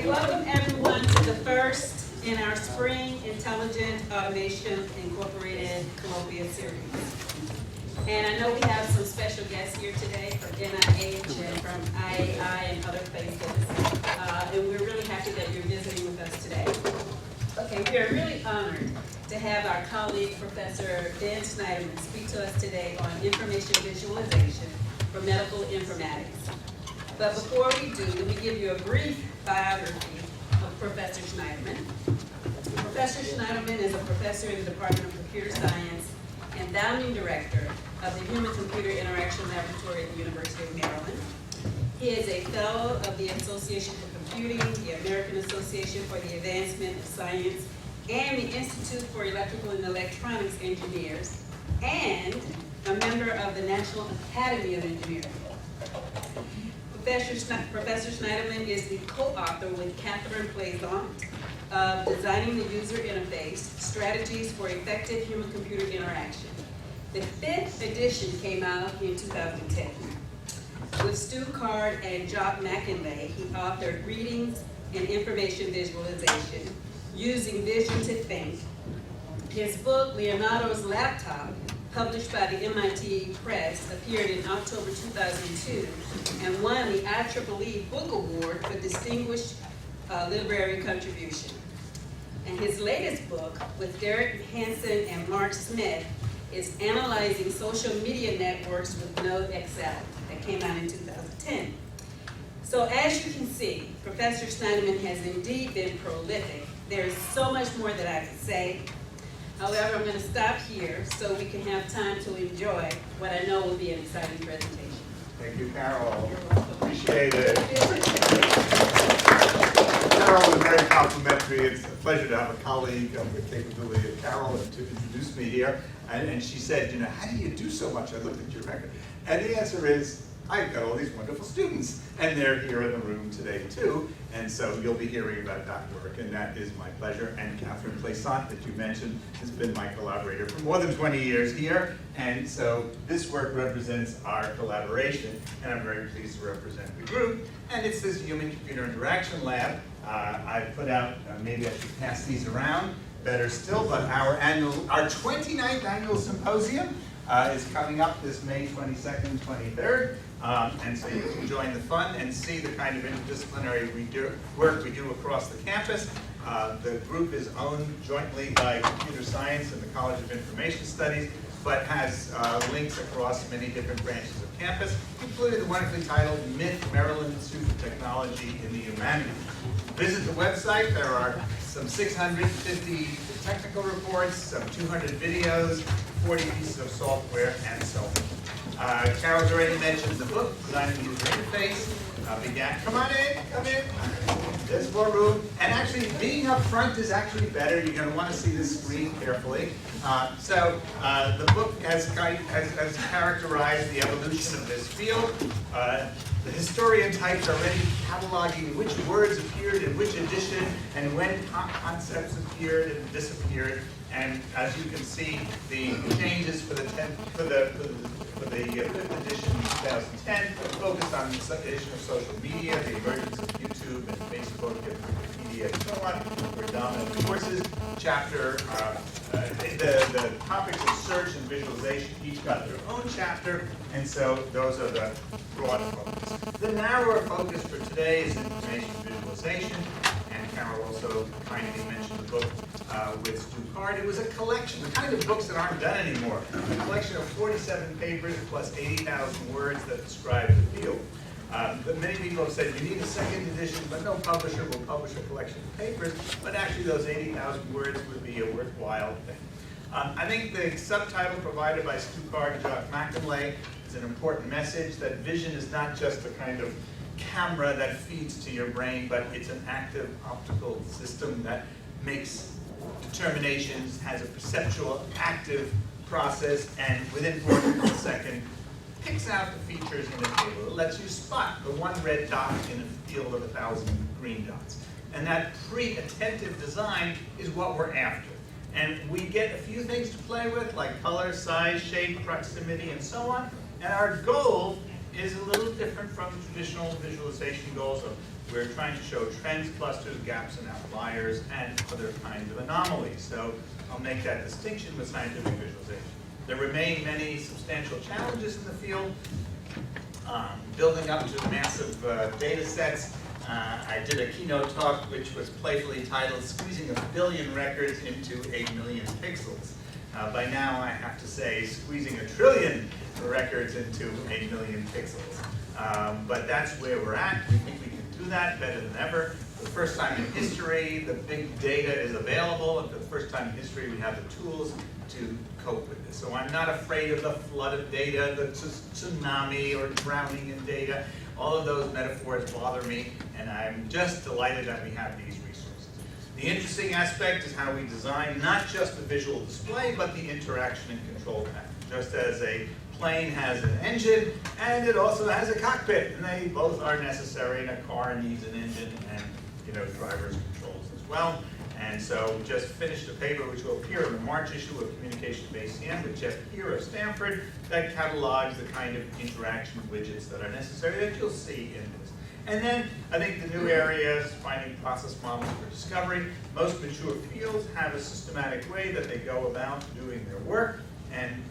Okay, welcome everyone to the first in our Spring Intelligent Automation Incorporated Colloquia series. And I know we have some special guests here today from NIH and from IAI and other places. And we're really happy that you're visiting with us today. Okay, we are really honored to have our colleague, Professor Ben Shneiderman, speak to us today on information visualization for medical informatics. But before we do, let me give you a brief biography of Professor Shneiderman. Professor Shneiderman is a professor in the Department of Computer Science and founding director of the Human-Computer Interaction Laboratory at the University of Maryland. He is a fellow of the Association for Computing, the American Association for the Advancement of Science, and the Institute for Electrical and Electronics Engineers, and a member of the National Academy of Engineering. Professor Shneiderman is the co-author with Catherine Plaisant of Designing the User Interface, Strategies for Effective Human-Computer Interaction. The 5th edition came out in 2010. With Stu Card and Jock McInlay, he authored Readings and Information Visualization, Using Vision to Think. His book, Leonardo's Laptop, published by the MIT Press, appeared in October 2002 and won the IEEE Book Award for Distinguished Literary Contribution. And his latest book, with Derek Hansen and Mark Smith, is Analyzing Social Media Networks with Node XL, that came out in 2010. So as you can see, Professor Shneiderman has indeed been prolific. There is so much more that I could say. However, I'm going to stop here so we can have time to enjoy what I know will be an exciting presentation. Thank you, Carol. Appreciate it. Carol was very complimentary. It's a pleasure to have a colleague of the capability of Carol and to introduce me here. And she said, you know, how do you do so much? I looked at your record. And the answer is, I've got all these wonderful students, and they're here in the room today too, and so you'll be hearing about that work, and that is my pleasure. And Catherine Plaisant, that you mentioned, has been my collaborator for more than 20 years here, and so this work represents our collaboration, and I'm very pleased to represent the group. And it's this Human-Computer Interaction Lab. I've put out, maybe I should pass these around, better still, but our 29th annual symposium is coming up this May 22nd, 23rd. And so you can join the fun and see the kind of interdisciplinary work we do across the campus. The group is owned jointly by Computer Science and the College of Information Studies, but has links across many different branches of campus, including the wonderfully titled MIT, Maryland Institute of Technology in the Humanities. Visit the website. There are some 650 technical reports, some 200 videos, 40 pieces of software, and so on. Carol's already mentioned the book, Designing the User Interface. Come on in, come in. There's more room. And actually, being up front is actually better. You're going to want to see this screen carefully. The book has characterized the evolution of this field. The historian types are already cataloging which words appeared in which edition and when concepts appeared and disappeared. And as you can see, the changes for the 5th edition in 2010 focused on the edition of social media, the emergence of YouTube and Facebook and Wikipedia and so on, were dominant courses. The topics of search and visualization each got their own chapter, and so those are the broad focus. The narrower focus for today is information visualization, and Carol also kindly mentioned the book with Stu Card. It was a collection, the kind of books that aren't done anymore, a collection of 47 papers plus 80,000 words that describe the field. But many people have said you need a second edition, but no publisher will publish a collection of papers, but actually those 80,000 words would be a worthwhile thing. I think the subtitle provided by Stu Card and Jock McInlay is an important message that vision is not just a kind of camera that feeds to your brain, but it's an active optical system that makes determinations, has a perceptual active process, and within 4 milliseconds picks out the features in a table. It lets you spot the one red dot in a field of 1,000 green dots. And that pre-attentive design is what we're after. And we get a few things to play with, like color, size, shape, proximity, and so on. And our goal is a little different from traditional visualization goals of we're trying to show trends, clusters, gaps, and outliers, and other kinds of anomalies. So I'll make that distinction with scientific visualization. There remain many substantial challenges in the field. Building up to massive data sets. I did a keynote talk which was playfully titled "Squeezing a Billion Records into 8 Million Pixels." By now I have to say squeezing a trillion records into 8 million pixels. But that's where we're at. We think we can do that better than ever. For the first time in history, the big data is available, and for the first time in history we have the tools to cope with this. So I'm not afraid of the flood of data, the tsunami or drowning in data. All of those metaphors bother me, and I'm just delighted that we have these resources. The interesting aspect is how we design not just the visual display, but the interaction and control pattern. Just as a plane has an engine, and it also has a cockpit, and they both are necessary, and a car needs an engine and driver's controls as well. And so we just finished a paper which will appear in the March issue of Communications-Based CM with Jeff Peer of Stanford that catalogs the kind of interaction widgets that are necessary that you'll see in this. And then I think the new area is finding process models for discovery. Most mature fields have a systematic way that they go about doing their work, and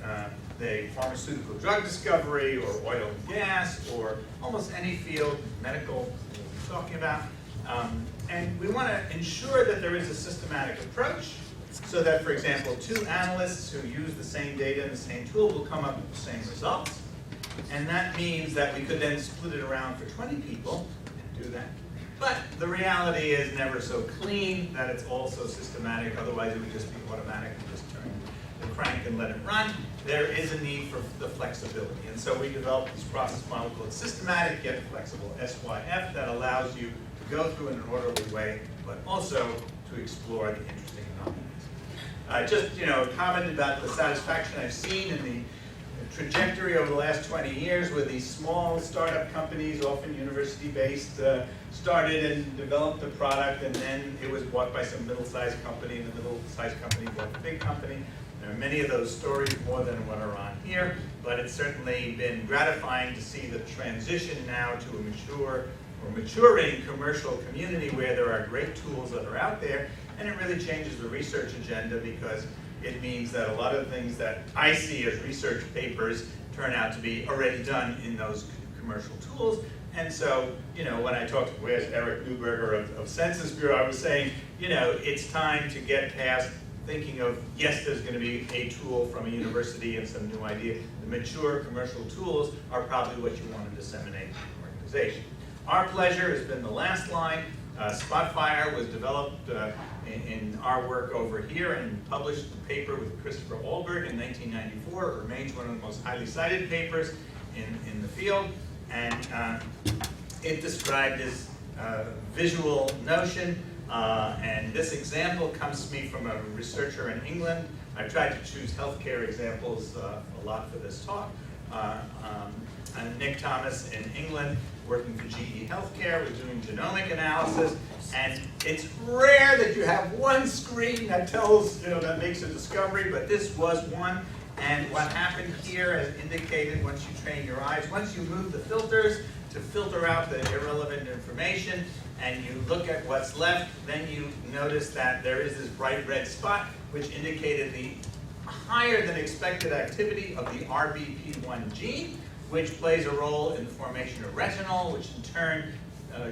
pharmaceutical drug discovery or oil and gas or almost any field, medical, we're talking about. And we want to ensure that there is a systematic approach so that, for example, two analysts who use the same data and the same tool will come up with the same results. And that means that we could then split it around for 20 people and do that. But the reality is never so clean that it's also systematic, otherwise it would just be automatic and just turn the crank and let it run. There is a need for the flexibility. And so we developed this process model called Systematic Yet Flexible, SYF, that allows you to go through in an orderly way, but also to explore the interesting anomalies. Just comment about the satisfaction I've seen in the trajectory over the last 20 years where these small startup companies, often university-based, started and developed a product, and then it was bought by some middle-sized company, and the middle-sized company bought the big company. There are many of those stories, more than what are on here, but it's certainly been gratifying to see the transition now to a mature or maturing commercial community where there are great tools that are out there, and it really changes the research agenda because it means that a lot of the things that I see as research papers turn out to be already done in those commercial tools. And so, when I talked to Eric Newberger of Census Bureau, I was saying, it's time to get past thinking of, yes, there's going to be a tool from a university and some new idea. The mature commercial tools are probably what you want to disseminate in an organization. Our pleasure has been the last line. Spotfire was developed in our work over here and published a paper with Christopher Alberg in 1994. It remains one of the most highly cited papers in the field. And it described this visual notion. And this example comes to me from a researcher in England. I've tried to choose healthcare examples a lot for this talk. And Nick Thomas in England, working for GE Healthcare, was doing genomic analysis, and it's rare that you have one screen that tells, that makes a discovery, but this was one. And what happened here, as indicated, once you train your eyes, once you move the filters to filter out the irrelevant information, and you look at what's left, then you notice that there is this bright red spot, which indicated the higher than expected activity of the RBP1 gene, which plays a role in the formation of retinol, which in turn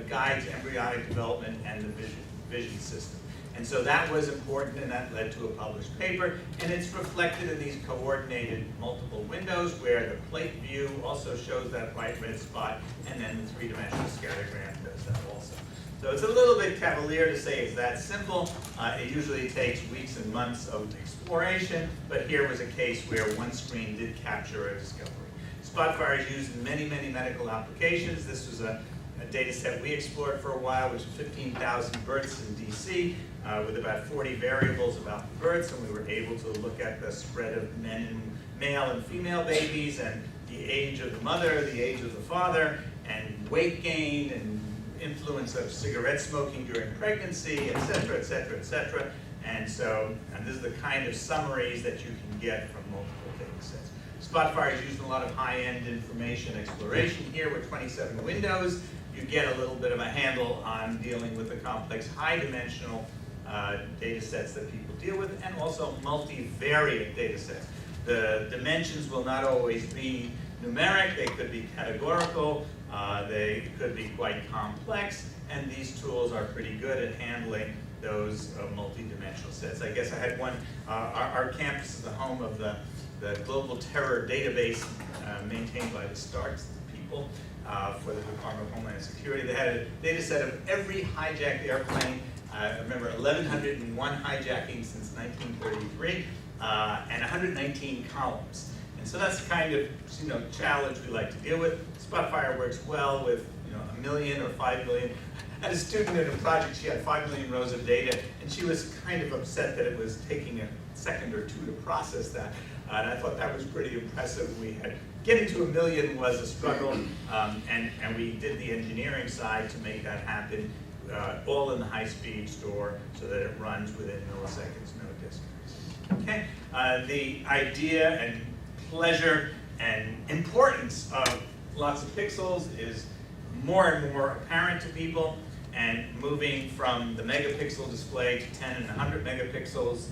guides embryonic development and the vision system. And so that was important, and that led to a published paper. And it's reflected in these coordinated multiple windows where the plate view also shows that bright red spot, and then the three-dimensional scattergram does that also. So it's a little bit cavalier to say it's that simple. It usually takes weeks and months of exploration, but here was a case where one screen did capture a discovery. Spotfire is used in many, many medical applications. This was a data set we explored for a while, which was 15,000 births in DC, with about 40 variables about the births, and we were able to look at the spread of male and female babies, and the age of the mother, the age of the father, and weight gain, and influence of cigarette smoking during pregnancy, et cetera, et cetera, et cetera. And this is the kind of summaries that you can get from multiple data sets. Spotfire is used in a lot of high-end information exploration. Here with 27 windows, you get a little bit of a handle on dealing with the complex high-dimensional data sets that people deal with, and also multivariate data sets. The dimensions will not always be numeric, they could be categorical, they could be quite complex, and these tools are pretty good at handling those multi-dimensional sets. I guess I had one, our campus is the home of the global terror database maintained by the Starks people for the Department of Homeland Security. They had a data set of every hijacked airplane. I remember 1,101 hijackings since 1933, and 119 columns. And so that's the kind of challenge we like to deal with. Spotfire works well with 1 million or 5 million. I had a student in a project, she had 5 million rows of data, and she was kind of upset that it was taking a second or two to process that. And I thought that was pretty impressive. Getting to 1 million was a struggle, and we did the engineering side to make that happen, all in the high-speed store so that it runs within milliseconds, no disk space. Okay, the idea and pleasure and importance of lots of pixels is more and more apparent to people, and moving from the megapixel display to 10 and 100 megapixels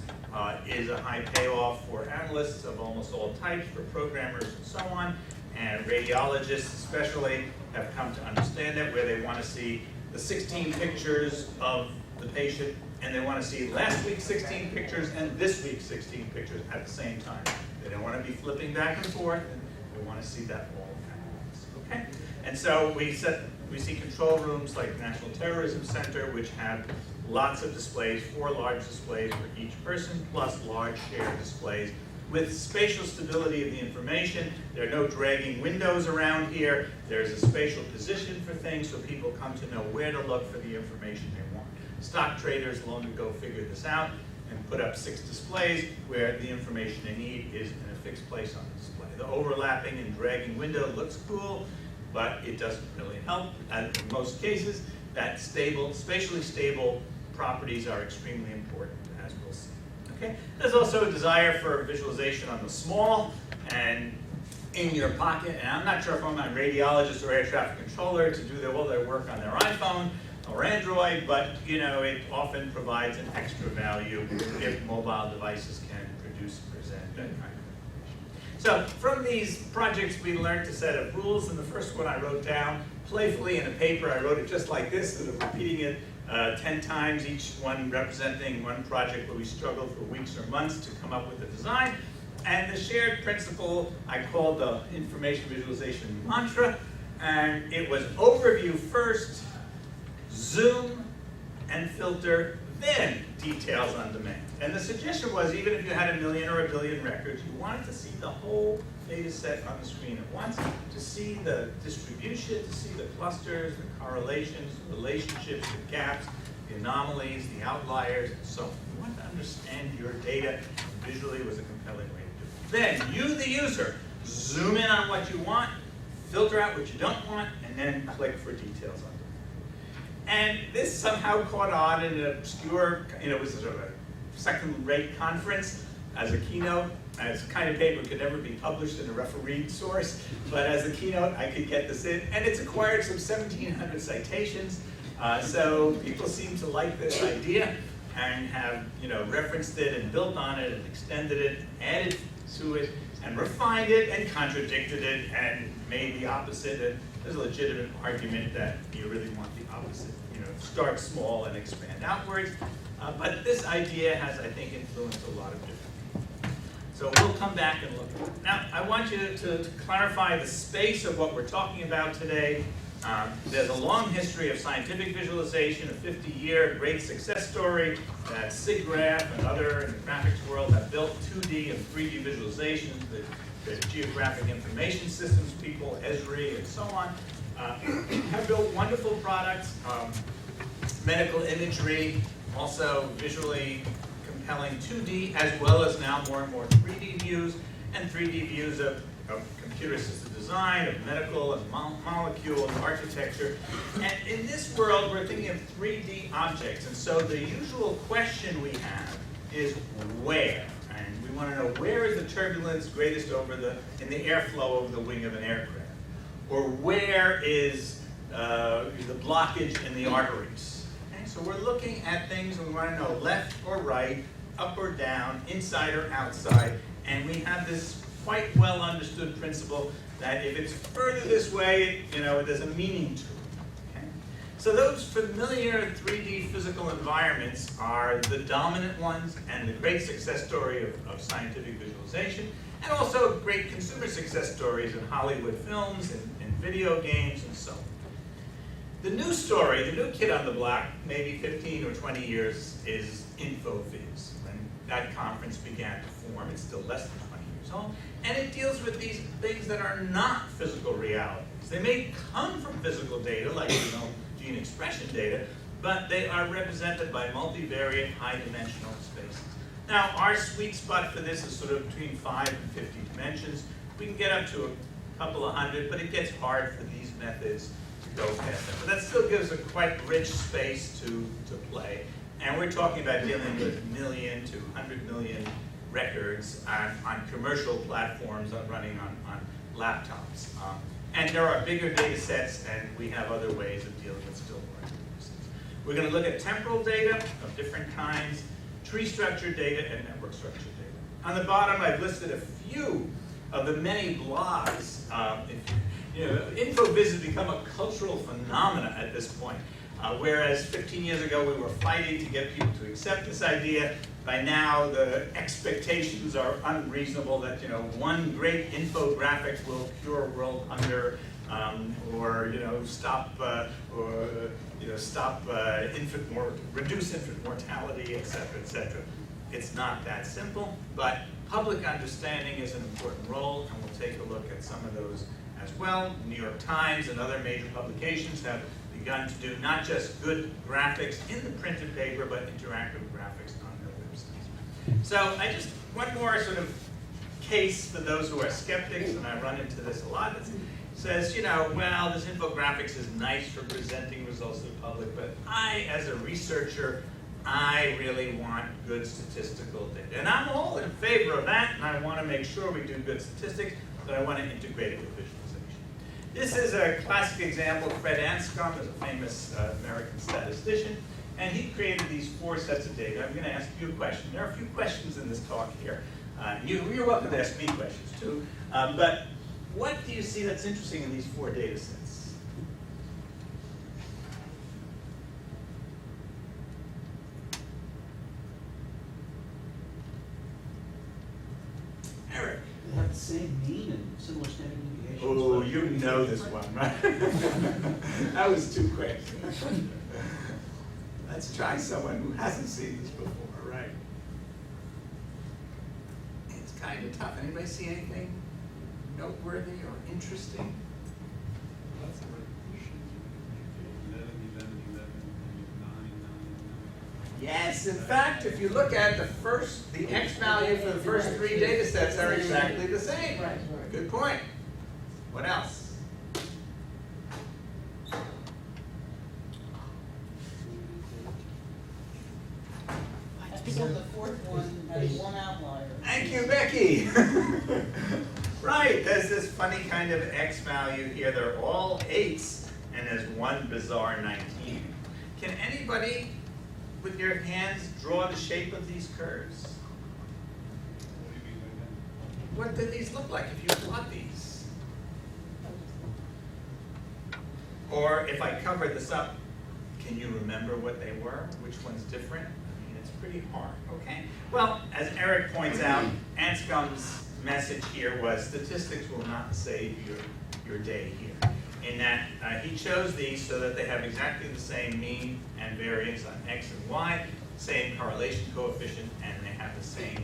is a high payoff for analysts of almost all types, for programmers and so on, and radiologists especially have come to understand that, where they want to see the 16 pictures of the patient, and they want to see last week's 16 pictures and this week's 16 pictures at the same time. They don't want to be flipping back and forth, and they want to see that all at once. Okay? And so we see control rooms like National Terrorism Center, which have lots of displays, 4 large displays for each person, plus large shared displays. With spatial stability of the information, there are no dragging windows around here. There's a spatial position for things so people come to know where to look for the information they want. Stock traders long ago figured this out and put up 6 displays where the information they need is in a fixed place on the display. The overlapping and dragging window looks cool, but it doesn't really help. And in most cases, that spatially stable properties are extremely important, as we'll see. Okay? There's also a desire for visualization on the small and in your pocket. And I'm not sure if I'm a radiologist or air traffic controller to do all their work on their iPhone or Android, but it often provides an extra value if mobile devices can produce and present that kind of information. So from these projects, we learned a set of rules, and the first one I wrote down playfully in a paper. I wrote it just like this, sort of repeating it 10 times, each one representing one project where we struggled for weeks or months to come up with a design. And the shared principle I called the information visualization mantra, and it was overview first, zoom and filter, then details on demand. And the suggestion was, even if you had 1 million or 1 billion records, you wanted to see the whole data set on the screen at once, to see the distribution, to see the clusters, the correlations, the relationships, the gaps, the anomalies, the outliers, and so on. You want to understand your data, and visually was a compelling way to do it. Then, you, the user, zoom in on what you want, filter out what you don't want, and then click for details on it. And this somehow caught on in an obscure, it was sort of a second-rate conference as a keynote. As a kind of paper could never be published in a refereed source, but as a keynote, I could get this in. And it's acquired some 1,700 citations, so people seem to like this idea and have referenced it and built on it and extended it, added to it, and refined it and contradicted it and made the opposite. And there's a legitimate argument that you really want the opposite. Start small and expand outwards. But this idea has, I think, influenced a lot of different people. So we'll come back and look at it. Now, I want you to clarify the space of what we're talking about today. There's a long history of scientific visualization, a 50-year great success story that SIGGRAPH and other in the graphics world have built 2D and 3D visualizations, the geographic information systems people, Esri, and so on, have built wonderful products, medical imagery, also visually compelling 2D, as well as now more and more 3D views, and 3D views of computer-assisted design, of medical and molecule and architecture. And in this world, we're thinking of 3D objects, and so the usual question we have is where? And we want to know where is the turbulence greatest in the airflow over the wing of an aircraft, or where is the blockage in the arteries. Okay? So we're looking at things and we want to know left or right, up or down, inside or outside, and we have this quite well understood principle that if it's further this way, there's a meaning to it. Okay? So those familiar 3D physical environments are the dominant ones and the great success story of scientific visualization, and also great consumer success stories in Hollywood films and video games and so on. The new story, the new kid on the block, maybe 15 or 20 years, is InfoViz. When that conference began to form, it's still less than 20 years old, and it deals with these things that are not physical realities. They may come from physical data, like gene expression data, but they are represented by multivariate, high-dimensional spaces. Now, our sweet spot for this is sort of between 5 and 50 dimensions. We can get up to a couple of hundred, but it gets hard for these methods to go past that. But that still gives a quite rich space to play. And we're talking about dealing with million to 100 million records on commercial platforms running on laptops. And there are bigger data sets, and we have other ways of dealing with still more data sets. We're going to look at temporal data of different kinds, tree structured data, and network structured data. On the bottom, I've listed a few of the many blogs. InfoViz has become a cultural phenomena at this point. Whereas 15 years ago we were fighting to get people to accept this idea, by now the expectations are unreasonable that one great infographic will cure world hunger, or reduce infant mortality, etc., etc. It's not that simple, but public understanding is an important role, and we'll take a look at some of those as well. New York Times and other major publications have begun to do not just good graphics in the printed paper, but interactive graphics on their websites. So one more sort of case for those who are skeptics, and I run into this a lot. It says, well, this infographics is nice for presenting results to the public, but I, as a researcher, I really want good statistical data. And I'm all in favor of that, and I want to make sure we do good statistics, but I want to integrate it with visualization. This is a classic example. Fred Anscombe is a famous American statistician, and he created these 4 sets of data. I'm going to ask you a question. There are a few questions in this talk here. You're welcome to ask me questions too. But what do you see that's interesting in these 4 data sets? Eric. They have the same mean and similar standard deviations. Oh, you know this one, right? That was too quick. Let's try someone who hasn't seen this before, right? It's kind of tough. Anybody see anything noteworthy or interesting? Lots of repetitions. 11, 11, 11, 9, 9, 9. Yes, in fact, if you look at the X value for the first 3 data sets are exactly the same. Right. Good point. What else? I think the 4th one has 1 outlier. Thank you, Becky. Right, there's this funny kind of X value here. They're all 8s, and there's one bizarre 19. Can anybody, with your hands, draw the shape of these curves? What do you mean by that? What do these look like if you plot these? Or if I cover this up, can you remember what they were? Which one's different? I mean, it's pretty hard, okay? Well, as Eric points out, Anscombe's message here was statistics will not save your day here. In that he chose these so that they have exactly the same mean and variance on X and Y, same correlation coefficient, and they have the same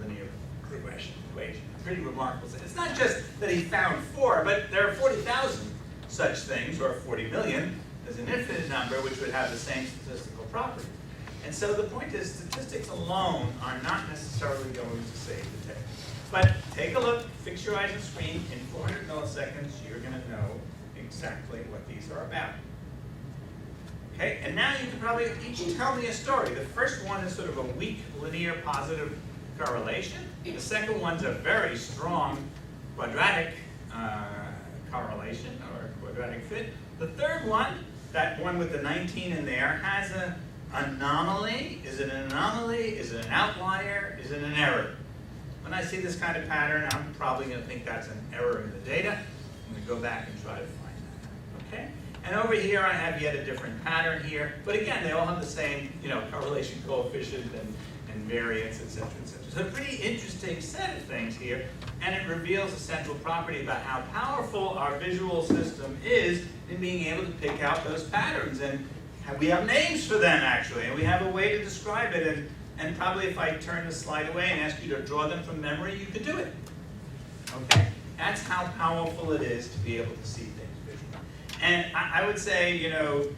linear regression equation. Pretty remarkable. It's not just that he found 4, but there are 40,000 such things, or 40 million. There's an infinite number which would have the same statistical property. And so the point is, statistics alone are not necessarily going to save the day. But take a look, fix your eyes on screen. In 400 milliseconds, you're going to know exactly what these are about. Okay, and now you can probably each tell me a story. The first one is sort of a weak linear positive correlation. The second one's a very strong quadratic correlation or quadratic fit. The third one, that one with the 19 in there, has an anomaly. Is it an anomaly? Is it an outlier? Is it an error? When I see this kind of pattern, I'm probably going to think that's an error in the data. I'm going to go back and try to find that. Okay? And over here, I have yet a different pattern here. But again, they all have the same, correlation coefficient and variance, et cetera, et cetera. So a pretty interesting set of things here. And it reveals a central property about how powerful our visual system is in being able to pick out those patterns. And we have names for them, actually. And we have a way to describe it. And probably if I turn the slide away and ask you to draw them from memory, you could do it. Okay? That's how powerful it is to be able to see things visually. And I would say,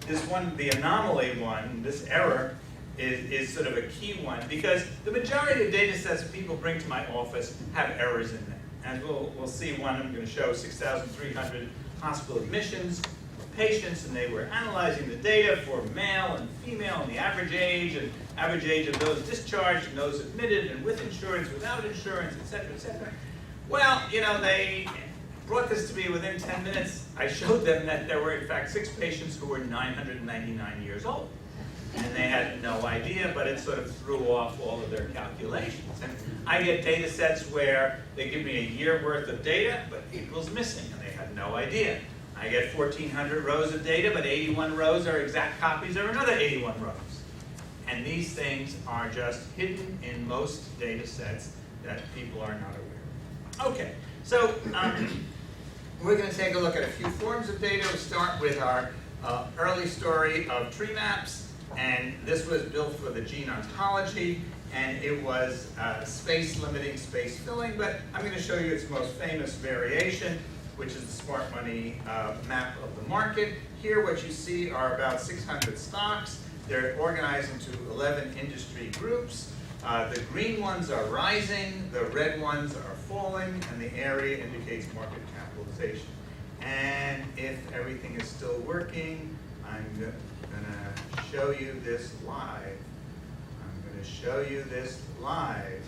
this one, the anomaly one, this error, is sort of a key one, because the majority of data sets that people bring to my office have errors in them. And we'll see one I'm going to show, 6,300 hospital admissions of patients, and they were analyzing the data for male and female and the average age of those discharged and those admitted and with insurance, without insurance, et cetera, et cetera. Well, they brought this to me within 10 minutes. I showed them that there were, in fact, 6 patients who were 999 years old. And they had no idea, but it sort of threw off all of their calculations. And I get data sets where they give me a year worth of data, but equals missing, and they had no idea. I get 1,400 rows of data, but 81 rows are exact copies of another 81 rows. And these things are just hidden in most data sets that people are not aware of. Okay, so we're going to take a look at a few forms of data. We'll start with our early story of tree maps. And this was built for the gene ontology, and it was space limiting, space filling, but I'm going to show you its most famous variation, which is the smart money map of the market. Here what you see are about 600 stocks. They're organized into 11 industry groups. The green ones are rising, the red ones are falling, and the area indicates market capitalization. And if everything is still working, I'm going to show you this live. I'm going to show you this live.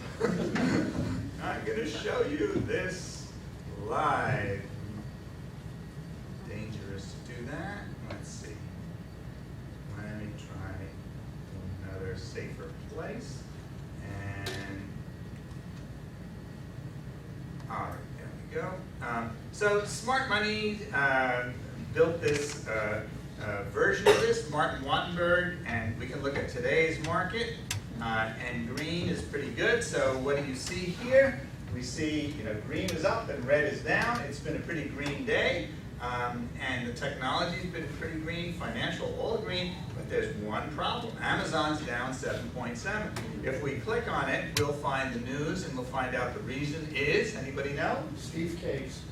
I'm going to show you this live. Dangerous to do that. Let's see. Let me try another safer place. And all right, there we go. So Smart Money built this version of this, Martin Wattenberg, and we can look at today's market. And green is pretty good. So what do you see here? We see, green is up and red is down. It's been a pretty green day. And the technology's been pretty green, financial all green, but there's one problem. Amazon's down 7.7. If we click on it, we'll find the news and we'll find out the reason is, anybody know? Steve Case.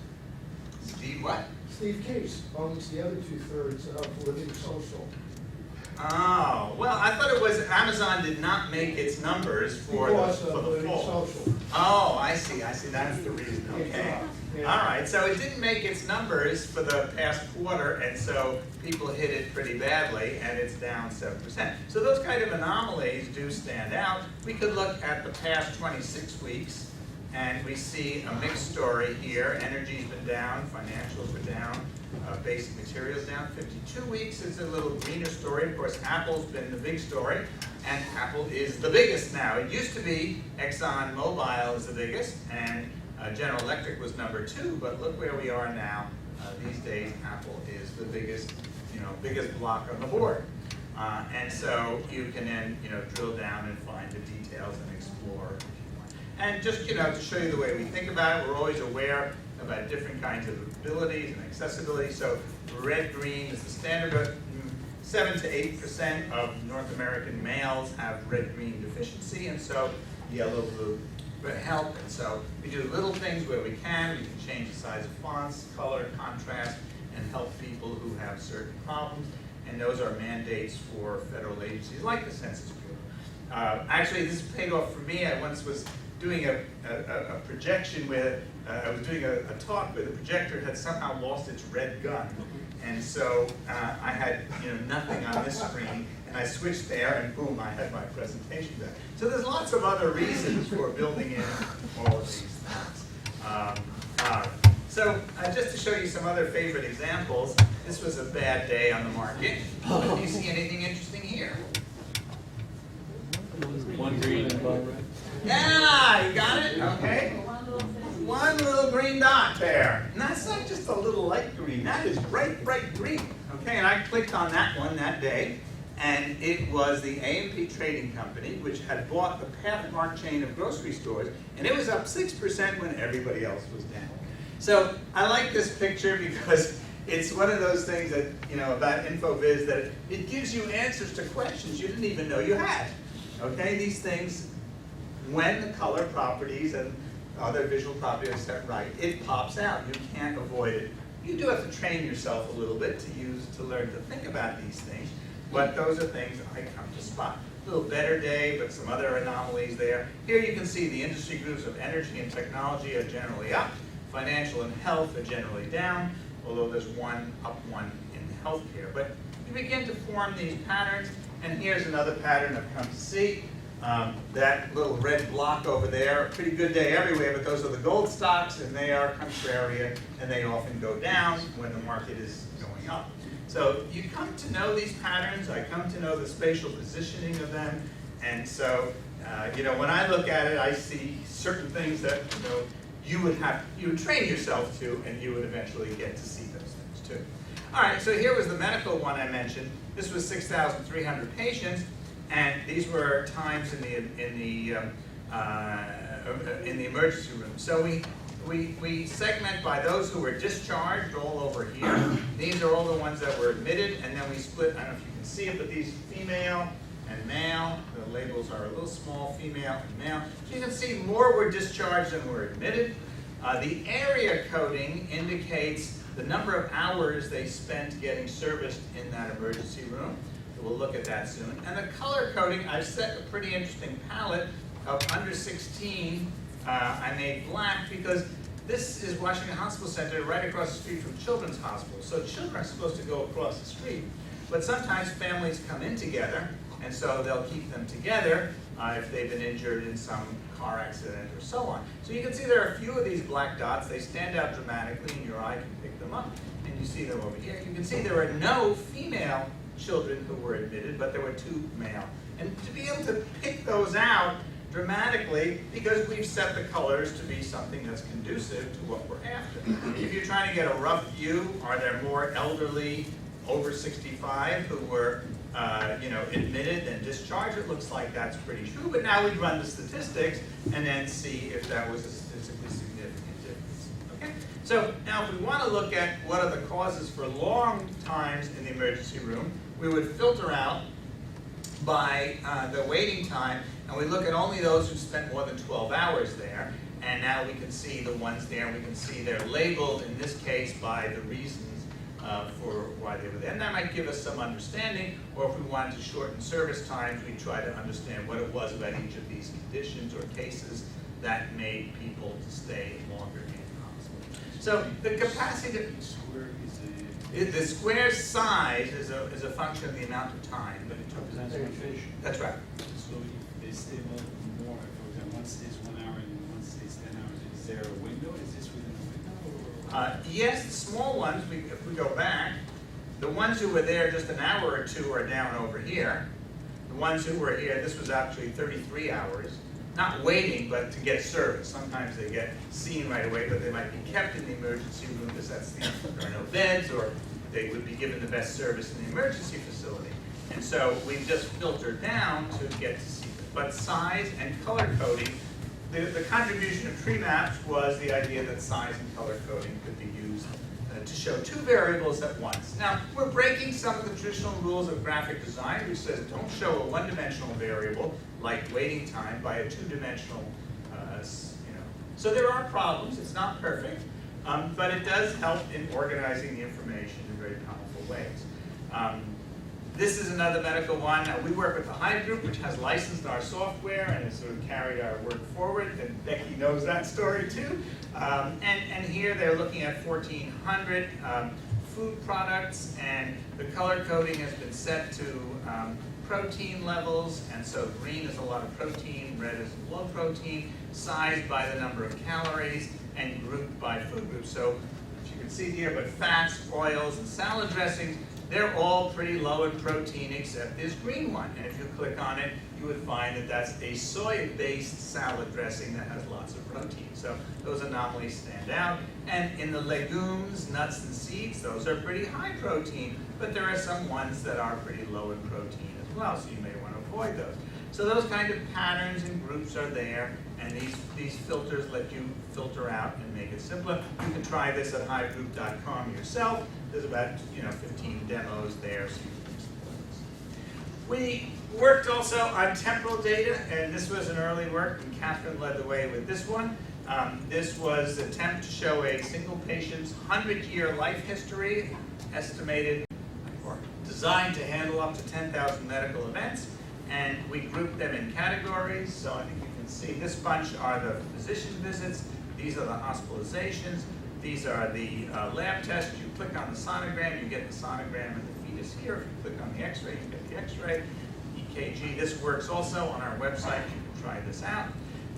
Steve what? Steve Case owns the other 2/3 of Living Social. Oh, well, I thought it was Amazon did not make its numbers for Because the of Living fall. Social. Oh, I see, that's the reason, okay. Yeah. All right, so it didn't make its numbers for the past quarter, and so people hit it pretty badly, and it's down 7%. So those kind of anomalies do stand out. We could look at the past 26 weeks, and we see a mixed story here. Energy's been down, financials were down, basic materials down. 52 weeks is a little greener story. Of course, Apple's been the big story, and Apple is the biggest now. It used to be Exxon Mobil is the biggest, and General Electric was number 2, but look where we are now. These days, Apple is the biggest, biggest block on the board. And so you can then, drill down and find the details and explore if you want. And just, to show you the way we think about it, we're always aware about different kinds of abilities and accessibility. So red-green is the standard. 7 to 8% of North American males have red-green deficiency, and so yellow-blue would help. And so we do little things where we can. We can change the size of fonts, color, contrast, and help people who have certain problems. And those are mandates for federal agencies like the Census Bureau. Actually, this paid off for me. I once was doing a projection where I was doing a talk where the projector had somehow lost its red gun. And so I had nothing on this screen, and I switched there, and boom, I had my presentation there. So there's lots of other reasons for building in all of these things. So just to show you some other favorite examples, this was a bad day on the market. But do you see anything interesting here? One green and one red. Yeah, you got it? Okay. One little green dot there. And that's not just a little light green, that is bright, bright green. Okay, and I clicked on that one that day, and it was the A&P Trading Company, which had bought the Pathmark chain of grocery stores, and it was up 6% when everybody else was down. So I like this picture because it's one of those things that, you know, about InfoViz, that it gives you answers to questions you didn't even know you had. Okay, these things, when the color properties and other visual properties are set right, it pops out. You can't avoid it. You do have to train yourself a little bit to learn to think about these things, but those are things I come to spot. A little better day, but some other anomalies there. Here you can see the industry groups of energy and technology are generally up. Financial and health are generally down, although there's one up, one in healthcare. But you begin to form these patterns, and here's another pattern I've come to see. That little red block over there, pretty good day everywhere, but those are the gold stocks, and they are contrarian, and they often go down when the market is going up. So you come to know these patterns, I come to know the spatial positioning of them, and so you know, when I look at it, I see certain things that, you know, you would train yourself to, and you would eventually get to see those things too. All right, so here was the medical one I mentioned. This was 6,300 patients, and these were times in the emergency room. So we segment by those who were discharged all over here. These are all the ones that were admitted, and then we split. I don't know if you can see it, but these female and male. The labels are a little small, female and male. So you can see more were discharged than were admitted. The area coding indicates the number of hours they spent getting serviced in that emergency room. We'll look at that soon. And the color coding, I've set a pretty interesting palette of under 16. I made black because this is Washington Hospital Center right across the street from Children's Hospital. So children are supposed to go across the street. But sometimes families come in together, and so they'll keep them together if they've been injured in some car accident or so on. So you can see there are a few of these black dots. They stand out dramatically, and your eye can pick them up. And you see them over here. You can see there are no female children who were admitted, but there were 2 male. And to be able to pick those out dramatically, because we've set the colors to be something that's conducive to what we're after. If you're trying to get a rough view, are there more elderly over 65 who were you know, admitted and discharged? It looks like that's pretty true, but now we'd run the statistics and then see if that was a statistically significant difference. Okay? So now if we want to look at what are the causes for long times in the emergency room, we would filter out by the waiting time, and we look at only those who spent more than 12 hours there, and now we can see the ones there, and we can see they're labeled, in this case, by the reasons for why they were there. And that might give us some understanding, or if we wanted to shorten service times, we try to understand what it was about each of these conditions or cases that made people stay longer in the hospital. So the capacity to... The square size is a function of the amount of time. But it represents rotation. That's right. So if they stay more, for example, one stays 1 hour and one stays 10 hours, is there a window? Is this within a window? Or? Yes, the small ones, if we go back, the ones who were there just an hour or 2 are down over here. The ones who were here, this was actually 33 hours. Not waiting, but to get service. Sometimes they get seen right away, but they might be kept in the emergency room because there are no beds, or they would be given the best service in the emergency facility. And so we've just filtered down to get to see them. But size and color coding, the contribution of tree maps was the idea that size and color coding could be used to show 2 variables at once. Now, we're breaking some of the traditional rules of graphic design, which says don't show a 1-dimensional variable like waiting time by a 2-dimensional, you know. So there are problems. It's not perfect, but it does help in organizing the information in very powerful ways. This is another medical one. We work with the Hive Group, which has licensed our software and has sort of carried our work forward, and Becky knows that story too. And here they're looking at 1,400 food products, and the color coding has been set to protein levels, and so green is a lot of protein, red is low protein, sized by the number of calories, and grouped by food groups. So, as you can see here, but fats, oils, and salad dressings, they're all pretty low in protein except this green one. And if you click on it, you would find that that's a soy-based salad dressing that has lots of protein. So those anomalies stand out. And in the legumes, nuts, and seeds, those are pretty high protein, but there are some ones that are pretty low in protein as well, so you may want to avoid those. So those kind of patterns and groups are there, and these filters let you filter out and make it simpler. You can try this at hivegroup.com yourself. There's about 15 demos there, so you can explore this. We worked also on temporal data, and this was an early work, and Catherine led the way with this one. This was an attempt to show a single patient's 100-year life history, estimated or designed to handle up to 10,000 medical events, and we grouped them in categories. So I think you can see this bunch are the physician visits, these are the hospitalizations, these are the lab tests. You click on the sonogram, you get the sonogram and the fetus here. If you click on the x-ray, you get the x-ray. EKG, this works also on our website. You can try this out.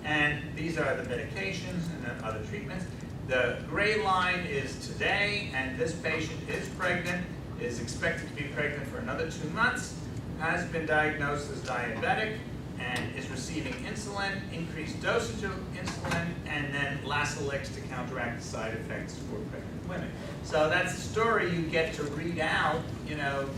And these are the medications and then other treatments. The gray line is today, and this patient is pregnant, is expected to be pregnant for another 2 months, has been diagnosed as diabetic, and is receiving insulin, increased dosage of insulin, and then Lasix to counteract the side effects for pregnant women. So that's a story you get to read out,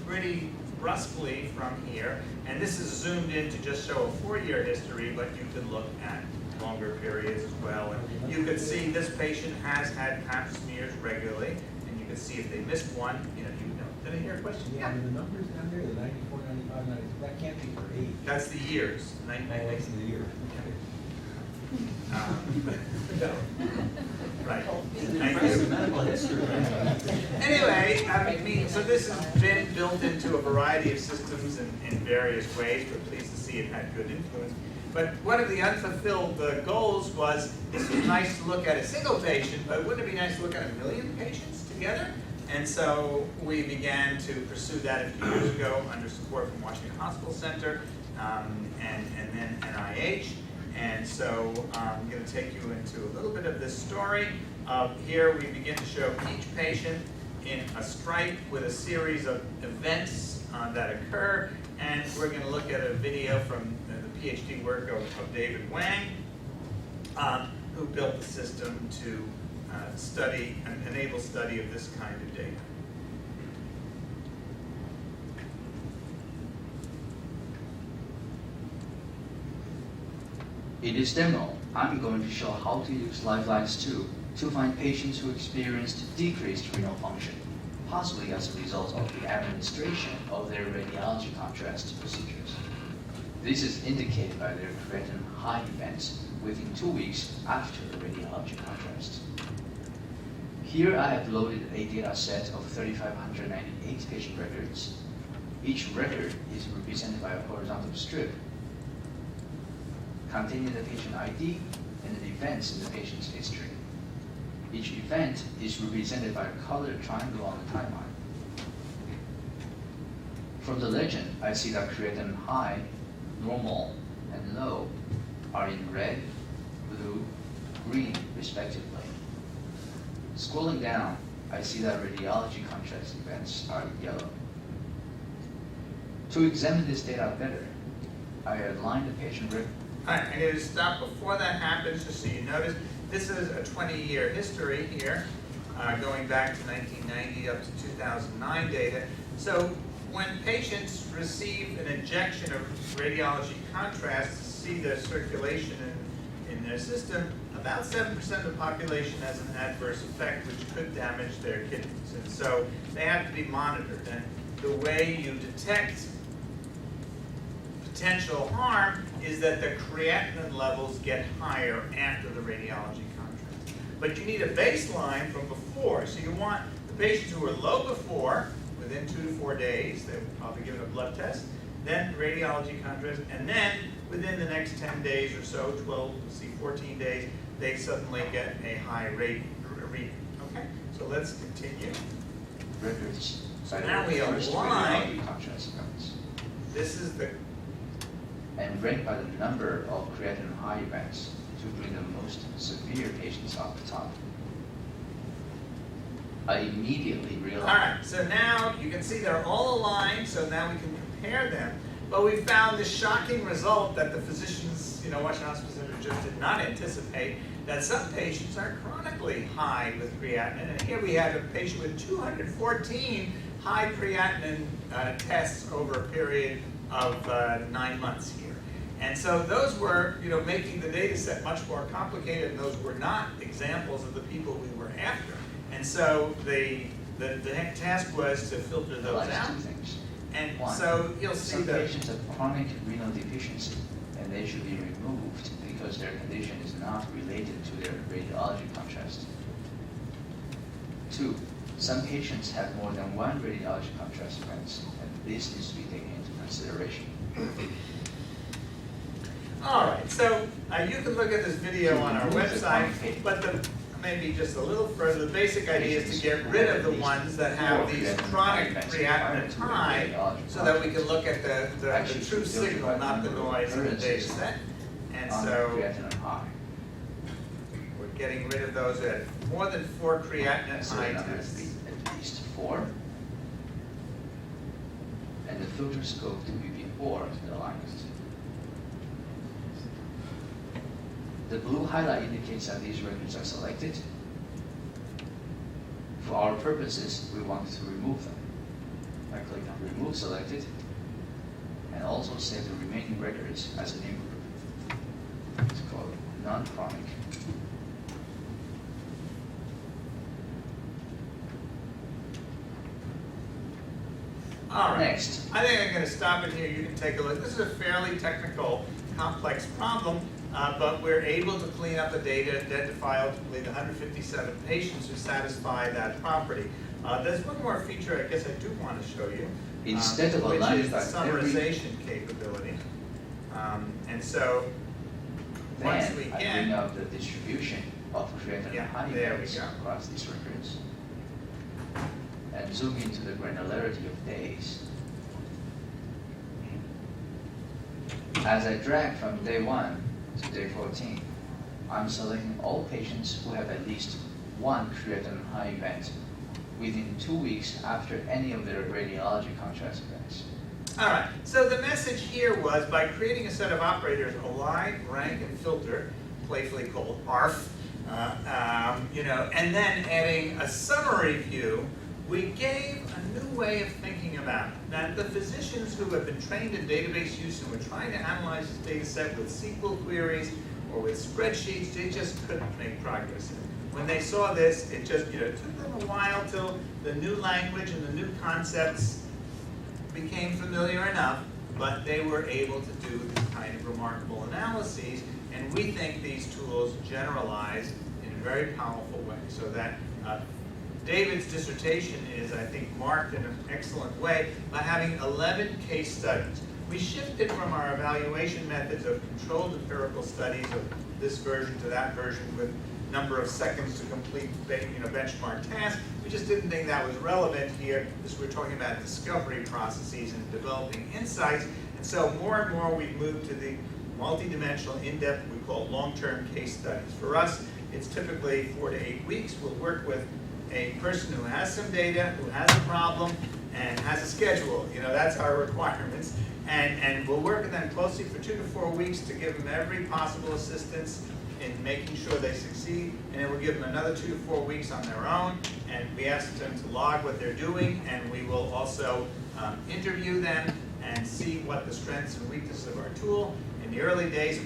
pretty brusquely from here. And this is zoomed in to just show a 4-year history, but you could look at longer periods as well. And you could see this patient has had pap smears regularly, and you could see if they missed one, Did I hear a question? Yeah, the numbers down there, the 94, 95, 90, that can't be for age. That's the years. That's the year. Right. It's an Thank impressive you. medical history. Anyway, so this has been built into a variety of systems in various ways. We're pleased to see it had good influence. But one of the unfulfilled goals was, this was nice to look at a single patient, but wouldn't it be nice to look at 1 million patients together? And so we began to pursue that a few years ago under support from Washington Hospital Center and then NIH. And so I'm going to take you into a little bit of this story. Here we begin to show each patient in a stripe with a series of events that occur. And we're going to look at a video from the PhD work of David Wang, who built the system to study and enable study of this kind of data. In this demo, I'm going to show how to use Lifelines 2 to find patients who experienced decreased renal function, possibly as a result of the administration of their radiology contrast procedures. This is indicated by their creatinine high events within 2 weeks after the radiology contrast. Here I have loaded a data set of 3,598 patient records. Each record is represented by a horizontal strip containing the patient ID and the events in the patient's history. Each event is represented by a colored triangle on the timeline. From the legend, I see that creatinine high, normal, and low are in red, blue, green, respectively. Scrolling down, I see that radiology contrast events are in yellow. To examine this data better, I align the patient record. All right, I'm going to stop before that happens just so you notice. This is a 20-year history here, going back to 1990 up to 2009 data. So when patients receive an injection of radiology contrast to see the circulation in their system, about 7% of the population has an adverse effect which could damage their kidneys. And so they have to be monitored. And the way you detect potential harm is that the creatinine levels get higher after the radiology contrast. But you need a baseline from before. So you want the patients who were low before, within 2 to 4 days, they would probably give it a blood test, then radiology contrast, and then within the next 10 days or so, 12 to 14 days, they suddenly get a high rate reading. Okay, so let's continue. Records. So now we align contrast events. this is the, and rank by the number of creatinine high events to bring the most severe patients up the top. I immediately all realized. right, so now you can see they're all aligned, so now we can compare them. But we found this shocking result that the physicians, Washington Hospital Center just did not anticipate, that some patients are chronically high with creatinine. And here we had a patient with 214 high creatinine tests over a period of 9 months here. And so those were, making the data set much more complicated, and those were not examples of the people we were after. And so the task was to filter those realized out. two things. And One, so you'll see some that. patients have chronic renal deficiency, and they should be removed because their condition is not related to their radiology contrast. Two, some patients have more than one radiology contrast events, and this needs to be taken into consideration. All right, so you can look at this video on our website, but maybe just a little further, the basic idea is to get rid of the ones that have these chronic creatinine high, so that we can look at the true signal, not the noise in the data set. And so Creatinine high. we're getting rid of those at more than 4 creatinine So high the number is tests. at least 4. And the filter scope to be before the alignment. The blue highlight indicates that these records are selected. For our purposes, we want to remove them. I click on Remove Selected, and also save the remaining records as a new group. It's called non-chronic. All right. Next. I think I'm going to stop it here. You can take a look. This is a fairly technical, complex problem, but we're able to clean up the data, identify ultimately the 157 patients who satisfy that property. There's one more feature I guess I do want to show you, Instead of which aligning is the by every- summarization capability. And so once Then we I get, bring up the distribution of creatinine Yeah, high there we events go. across these records, and zoom into the granularity of days. As I drag from day 1 to day 14, I'm selecting all patients who have at least one creatinine high event within 2 weeks after any of their radiology contrast events. all right, so the message here was by creating a set of operators, align, rank, and filter, playfully called ARF, and then adding a summary view, we gave a new way of thinking about it. Now, the physicians who have been trained in database use and were trying to analyze this data set with SQL queries or with spreadsheets, they just couldn't make progress. When they saw this, it just took them a while till the new language and the new concepts became familiar enough, but they were able to do this kind of remarkable analyses, and we think these tools generalize in a very powerful way, so that David's dissertation is, I think, marked in an excellent way by having 11 case studies. We shifted from our evaluation methods of controlled empirical studies of this version to that version with number of seconds to complete benchmark tasks. We just didn't think that was relevant here, because we're talking about discovery processes and developing insights. And so more and more we've moved to the multidimensional, in-depth, we call long-term case studies. For us, it's typically 4 to 8 weeks. We'll work with a person who has some data, who has a problem, and has a schedule. That's our requirements. And we'll work with them closely for 2 to 4 weeks to give them every possible assistance in making sure they succeed. And then we'll give them another 2 to 4 weeks on their own. And we ask them to log what they're doing. And we will also interview them and see what the strengths and weaknesses of our tool. In the early days,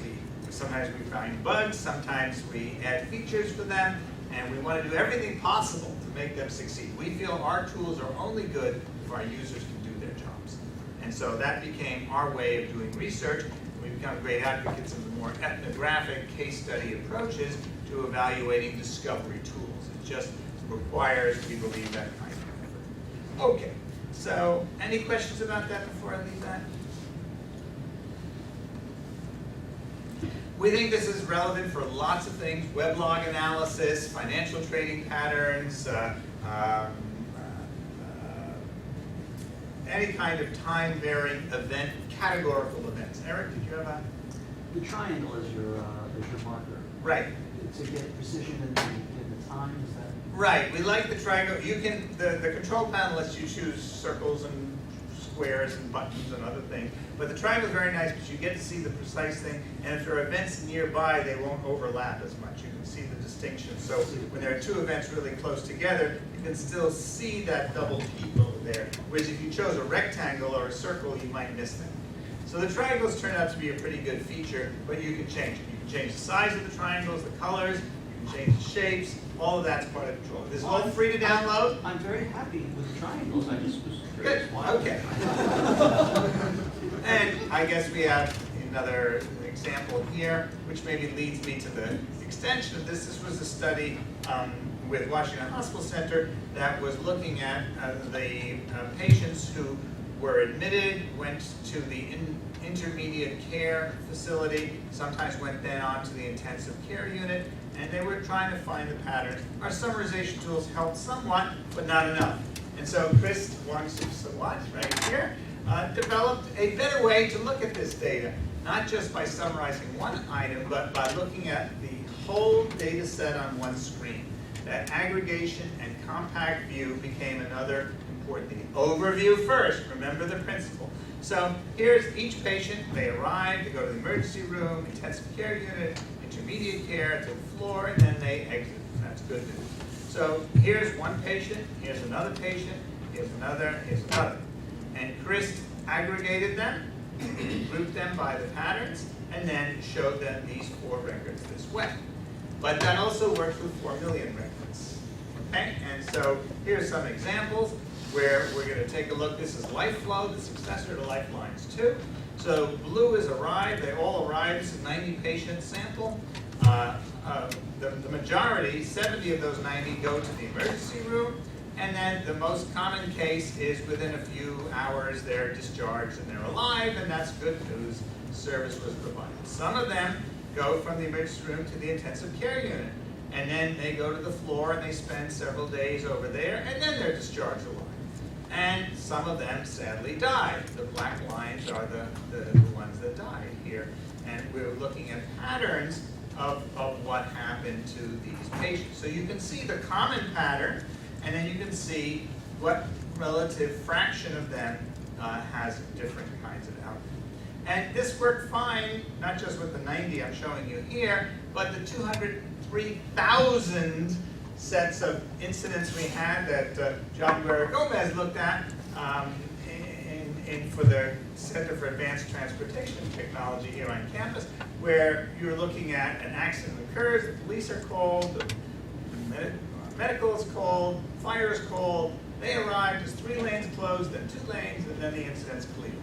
sometimes we find bugs, sometimes we add features for them. And we want to do everything possible to make them succeed. We feel our tools are only good if our users can do their jobs. And so that became our way of doing research. We've become great advocates of the more ethnographic case study approaches to evaluating discovery tools. It just requires, we believe, that kind of effort. Okay, so any questions about that before I leave that? We think this is relevant for lots of things: weblog analysis, financial trading patterns, any kind of time-varying event, categorical events. Eric, did you have a? The triangle is your marker. Right. To get precision in the time, is that? Right, we like the triangle. You can, the control panel lets you choose circles and squares and buttons and other things. But the triangle is very nice because you get to see the precise thing. And if there are events nearby, they won't overlap as much. You can see the distinction. So when there are two events really close together, you can still see that double peak over there. Whereas if you chose a rectangle or a circle, you might miss them. So the triangles turn out to be a pretty good feature, but you can change it. You can change the size of the triangles, the colors, you can change the shapes. All of that's part of control. This is all free to download. I'm very happy with the triangles. I just was Good, curious why. okay. And I guess we have another example here, which maybe leads me to the extension of this. This was a study with Washington Hospital Center that was looking at the patients who were admitted, went to the intermediate care facility, sometimes went then on to the intensive care unit, and they were trying to find the patterns. Our summarization tools helped somewhat, but not enough. And so Chris Wong-Sawat, right here, developed a better way to look at this data, not just by summarizing one item, but by looking at the whole data set on one screen. That aggregation and compact view became another important thing. Overview first, remember the principle. So here's each patient. They arrive, they go to the emergency room, intensive care unit, intermediate care, to the floor, and then they exit. That's good news. So here's one patient, here's another patient, here's another, here's another. And Chris aggregated them, grouped them by the patterns, and then showed them these 4 records this way. But that also works with 4 million records. Okay, and so here's some examples where we're going to take a look. This is LifeFlow, the successor to Lifelines 2. So blue is arrived, they all arrived. This is a 90 patient sample. The majority, 70 of those 90, go to the emergency room. And then the most common case is within a few hours they're discharged and they're alive, and that's good news. Service was provided. Some of them go from the emergency room to the intensive care unit, and then they go to the floor and they spend several days over there, and then they're discharged alive. And some of them sadly die. The black lines are the ones that died here. And we're looking at patterns of what happened to these patients. So you can see the common pattern, and then you can see what relative fraction of them has different kinds of outcomes. And this worked fine, not just with the 90 I'm showing you here, but the 203,000 sets of incidents we had that John Guerra-Gomez looked at for the Center for Advanced Transportation Technology here on campus, where you're looking at an accident occurs, the police are called, the medical is called, fire is called, they arrive, there's 3 lanes closed, then 2 lanes, and then the incident's clear.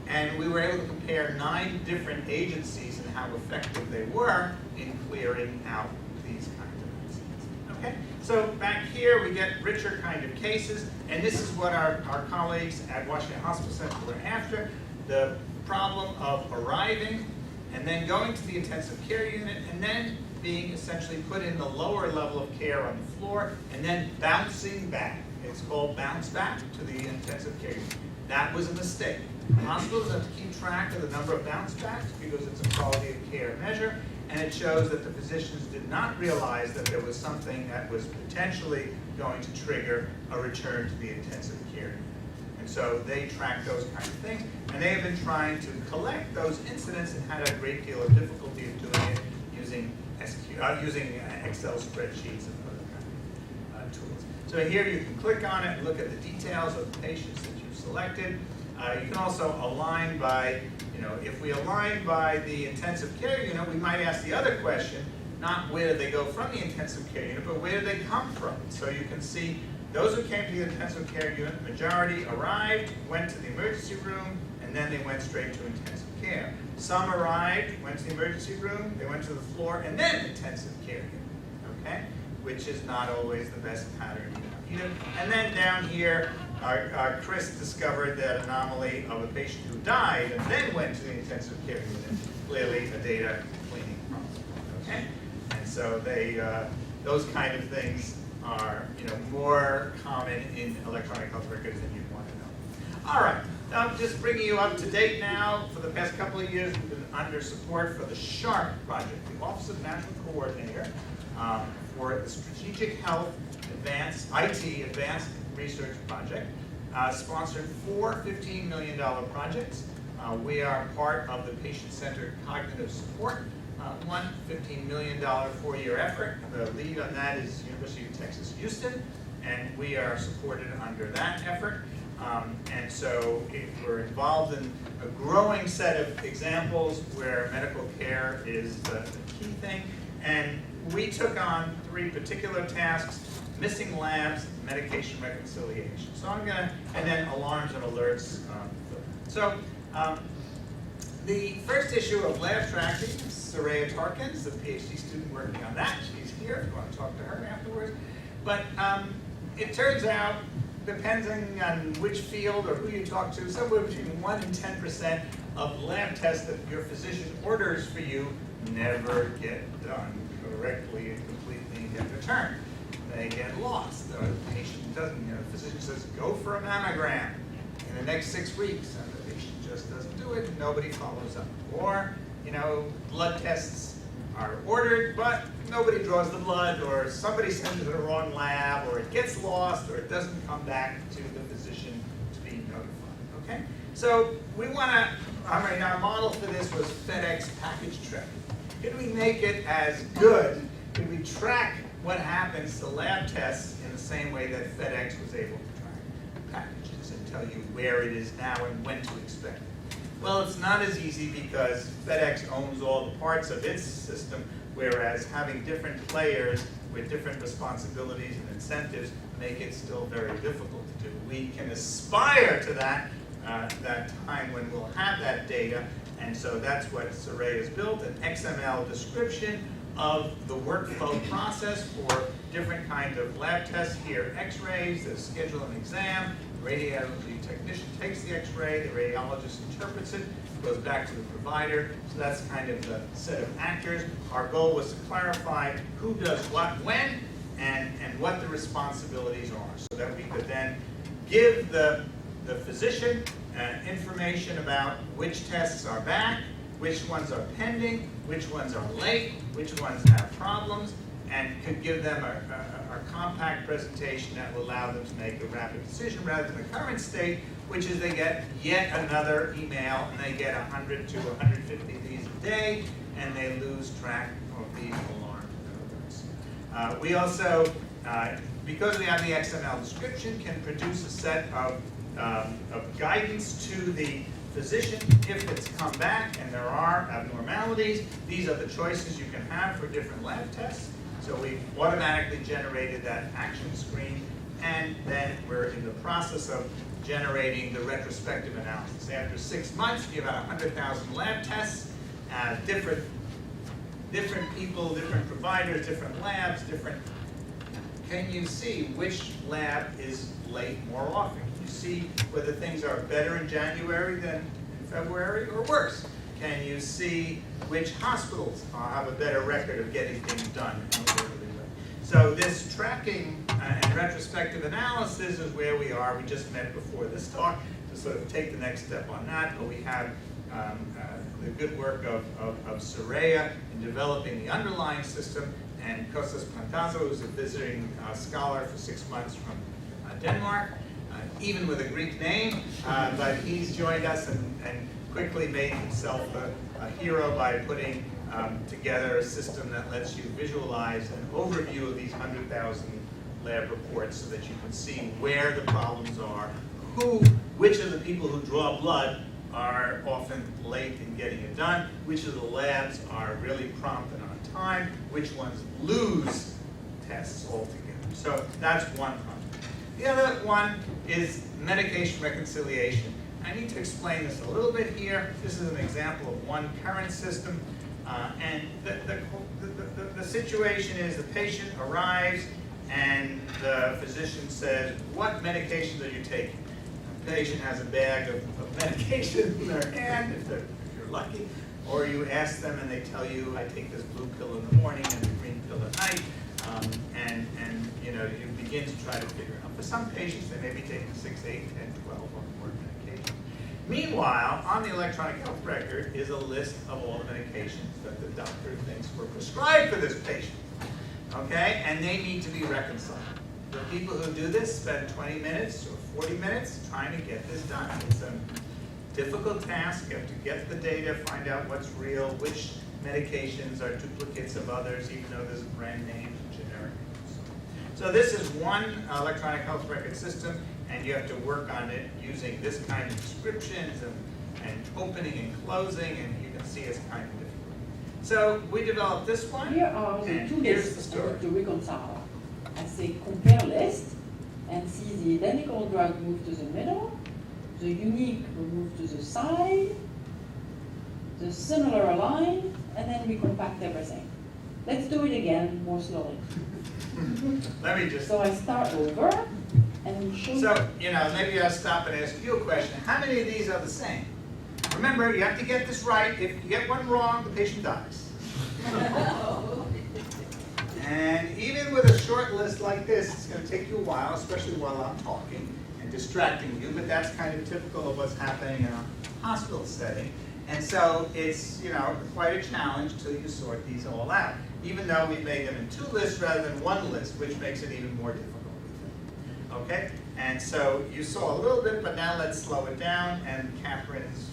And we were able to compare 9 different agencies and how effective they were in clearing out these kinds of incidents. Okay? So back here we get richer kind of cases, and this is what our colleagues at Washington Hospital Center were after. The problem of arriving and then going to the intensive care unit and then being essentially put in the lower level of care on the floor and then bouncing back. It's called bounce back to the intensive care unit. That was a mistake. Hospitals have to keep track of the number of bounce backs because it's a quality of care measure, and it shows that the physicians did not realize that there was something that was potentially going to trigger a return to the intensive care unit. And so they track those kinds of things, and they have been trying to collect those incidents and had a great deal of difficulty in doing it using Excel spreadsheets and other kind of tools. So here you can click on it and look at the details of the patients that you've selected. You can also align by, if we align by the intensive care unit, we might ask the other question, not where did they go from the intensive care unit, but where did they come from? So you can see those who came to the intensive care unit, majority arrived, went to the emergency room, and then they went straight to intensive care. Some arrived, went to the emergency room, they went to the floor, and then intensive care unit, okay? Which is not always the best pattern either. And then down here, Chris discovered that anomaly of a patient who died and then went to the intensive care unit. Clearly a data cleaning problem, okay? And so those kind of things are more common in electronic health records than you'd want to know. All right, I'm just bringing you up to date now. For the past couple of years, we've been under support for the SHARP project, the Office of National Coordinator, for the Strategic Health Advanced Research Project, sponsored 4 $15 million projects. We are part of the Patient-Centered Cognitive Support, one $15 million 4-year effort. The lead on that is University of Texas, Houston, and we are supported under that effort. And so we're involved in a growing set of examples where medical care is the key thing. And we took on 3 particular tasks: missing labs, medication reconciliation. So I'm gonna, and then alarms and alerts. The first issue of lab tracking, Soraya Tarkins, the PhD student working on that. She's here if you want to talk to her afterwards. But it turns out, depending on which field or who you talk to, somewhere between 1 and 10% of lab tests that your physician orders for you never get done correctly and completely and get returned. They get lost. The patient doesn't, the physician says, go for a mammogram in the next 6 weeks, and the patient just doesn't do it, and nobody follows up. Or, blood tests are ordered, but nobody draws the blood, or somebody sends it to the wrong lab, or it gets lost, or it doesn't come back to the physician to be notified, okay? So we want to, our model for this was FedEx package tracking. Could we make it as good? Could we track what happens to lab tests in the same way that FedEx was able to track packages and tell you where it is now and when to expect it? Well, it's not as easy because FedEx owns all the parts of its system, whereas having different players with different responsibilities and incentives make it still very difficult to do. We can aspire to that time when we'll have that data, and so that's what Soraya has built, an XML description of the workflow process for different kinds of lab tests. Here, x-rays, the schedule an exam, the radiology technician takes the x-ray, the radiologist interprets it, goes back to the provider. So that's kind of the set of actors. Our goal was to clarify who does what when and what the responsibilities are, so that we could then give the physician information about which tests are back, which ones are pending, which ones are late, which ones have problems, and could give them a compact presentation that will allow them to make a rapid decision rather than the current state, which is they get yet another email and they get 100 to 150 of these a day, and they lose track of these alarms and alerts. We also, because we have the XML description, can produce a set of guidance to the physician if it's come back and there are abnormalities. These are the choices you can have for different lab tests. So we've automatically generated that action screen, and then we're in the process of generating the retrospective analysis. After 6 months, we have about 100,000 lab tests, different people, different providers, different labs, Can you see which lab is late more often? You see whether things are better in January than in February, or worse? Can you see which hospitals have a better record of getting things done in an orderly way? So this tracking and retrospective analysis is where we are. We just met before this talk to sort of take the next step on that, but we have the good work of Soraya in developing the underlying system, and Kostas Pantazo, who's a visiting scholar for 6 months from Denmark, even with a Greek name, but he's joined us and quickly made himself a hero by putting together a system that lets you visualize an overview of these 100,000 lab reports so that you can see where the problems are, which of the people who draw blood are often late in getting it done, which of the labs are really prompt and on time, which ones lose tests altogether. So that's one problem. The other one is medication reconciliation. I need to explain this a little bit here. This is an example of one current system. And the situation is the patient arrives and the physician says, what medications are you taking? The patient has a bag of medication in their hand, if you're lucky. Or you ask them and they tell you, I take this blue pill in the morning and the green pill at night. And you begin to try to figure it out. For some patients, they may be taking 6, 8, 10, 12 or more medications. Meanwhile, on the electronic health record is a list of all the medications that the doctor thinks were prescribed for this patient. Okay, and they need to be reconciled. The people who do this spend 20 minutes or 40 minutes trying to get this done. It's a difficult task. You have to get the data, find out what's real, which medications are duplicates of others, even though there's brand names and generic names. So this is one electronic health record system, and you have to work on it using this kind of descriptions and opening and closing, and you can see it's kind of difficult. So we developed this one, Here are the and two here's lists the I story. need to reconcile. I say compare list and see the identical drug moved to the middle, the unique will move to the side, the similar align, and then we compact everything. Let's do it again more slowly. Let me just, So I start over and show so, maybe I'll stop and ask you a question. How many of these are the same? Remember, you have to get this right. If you get one wrong, the patient dies. And even with a short list like this, it's going to take you a while, especially while I'm talking and distracting you, but that's kind of typical of what's happening in a hospital setting. And so it's, quite a challenge till you sort these all out, even though we've made them in two lists rather than one list, which makes it even more difficult. Okay? And so you saw a little bit, but now let's slow it down, and Catherine's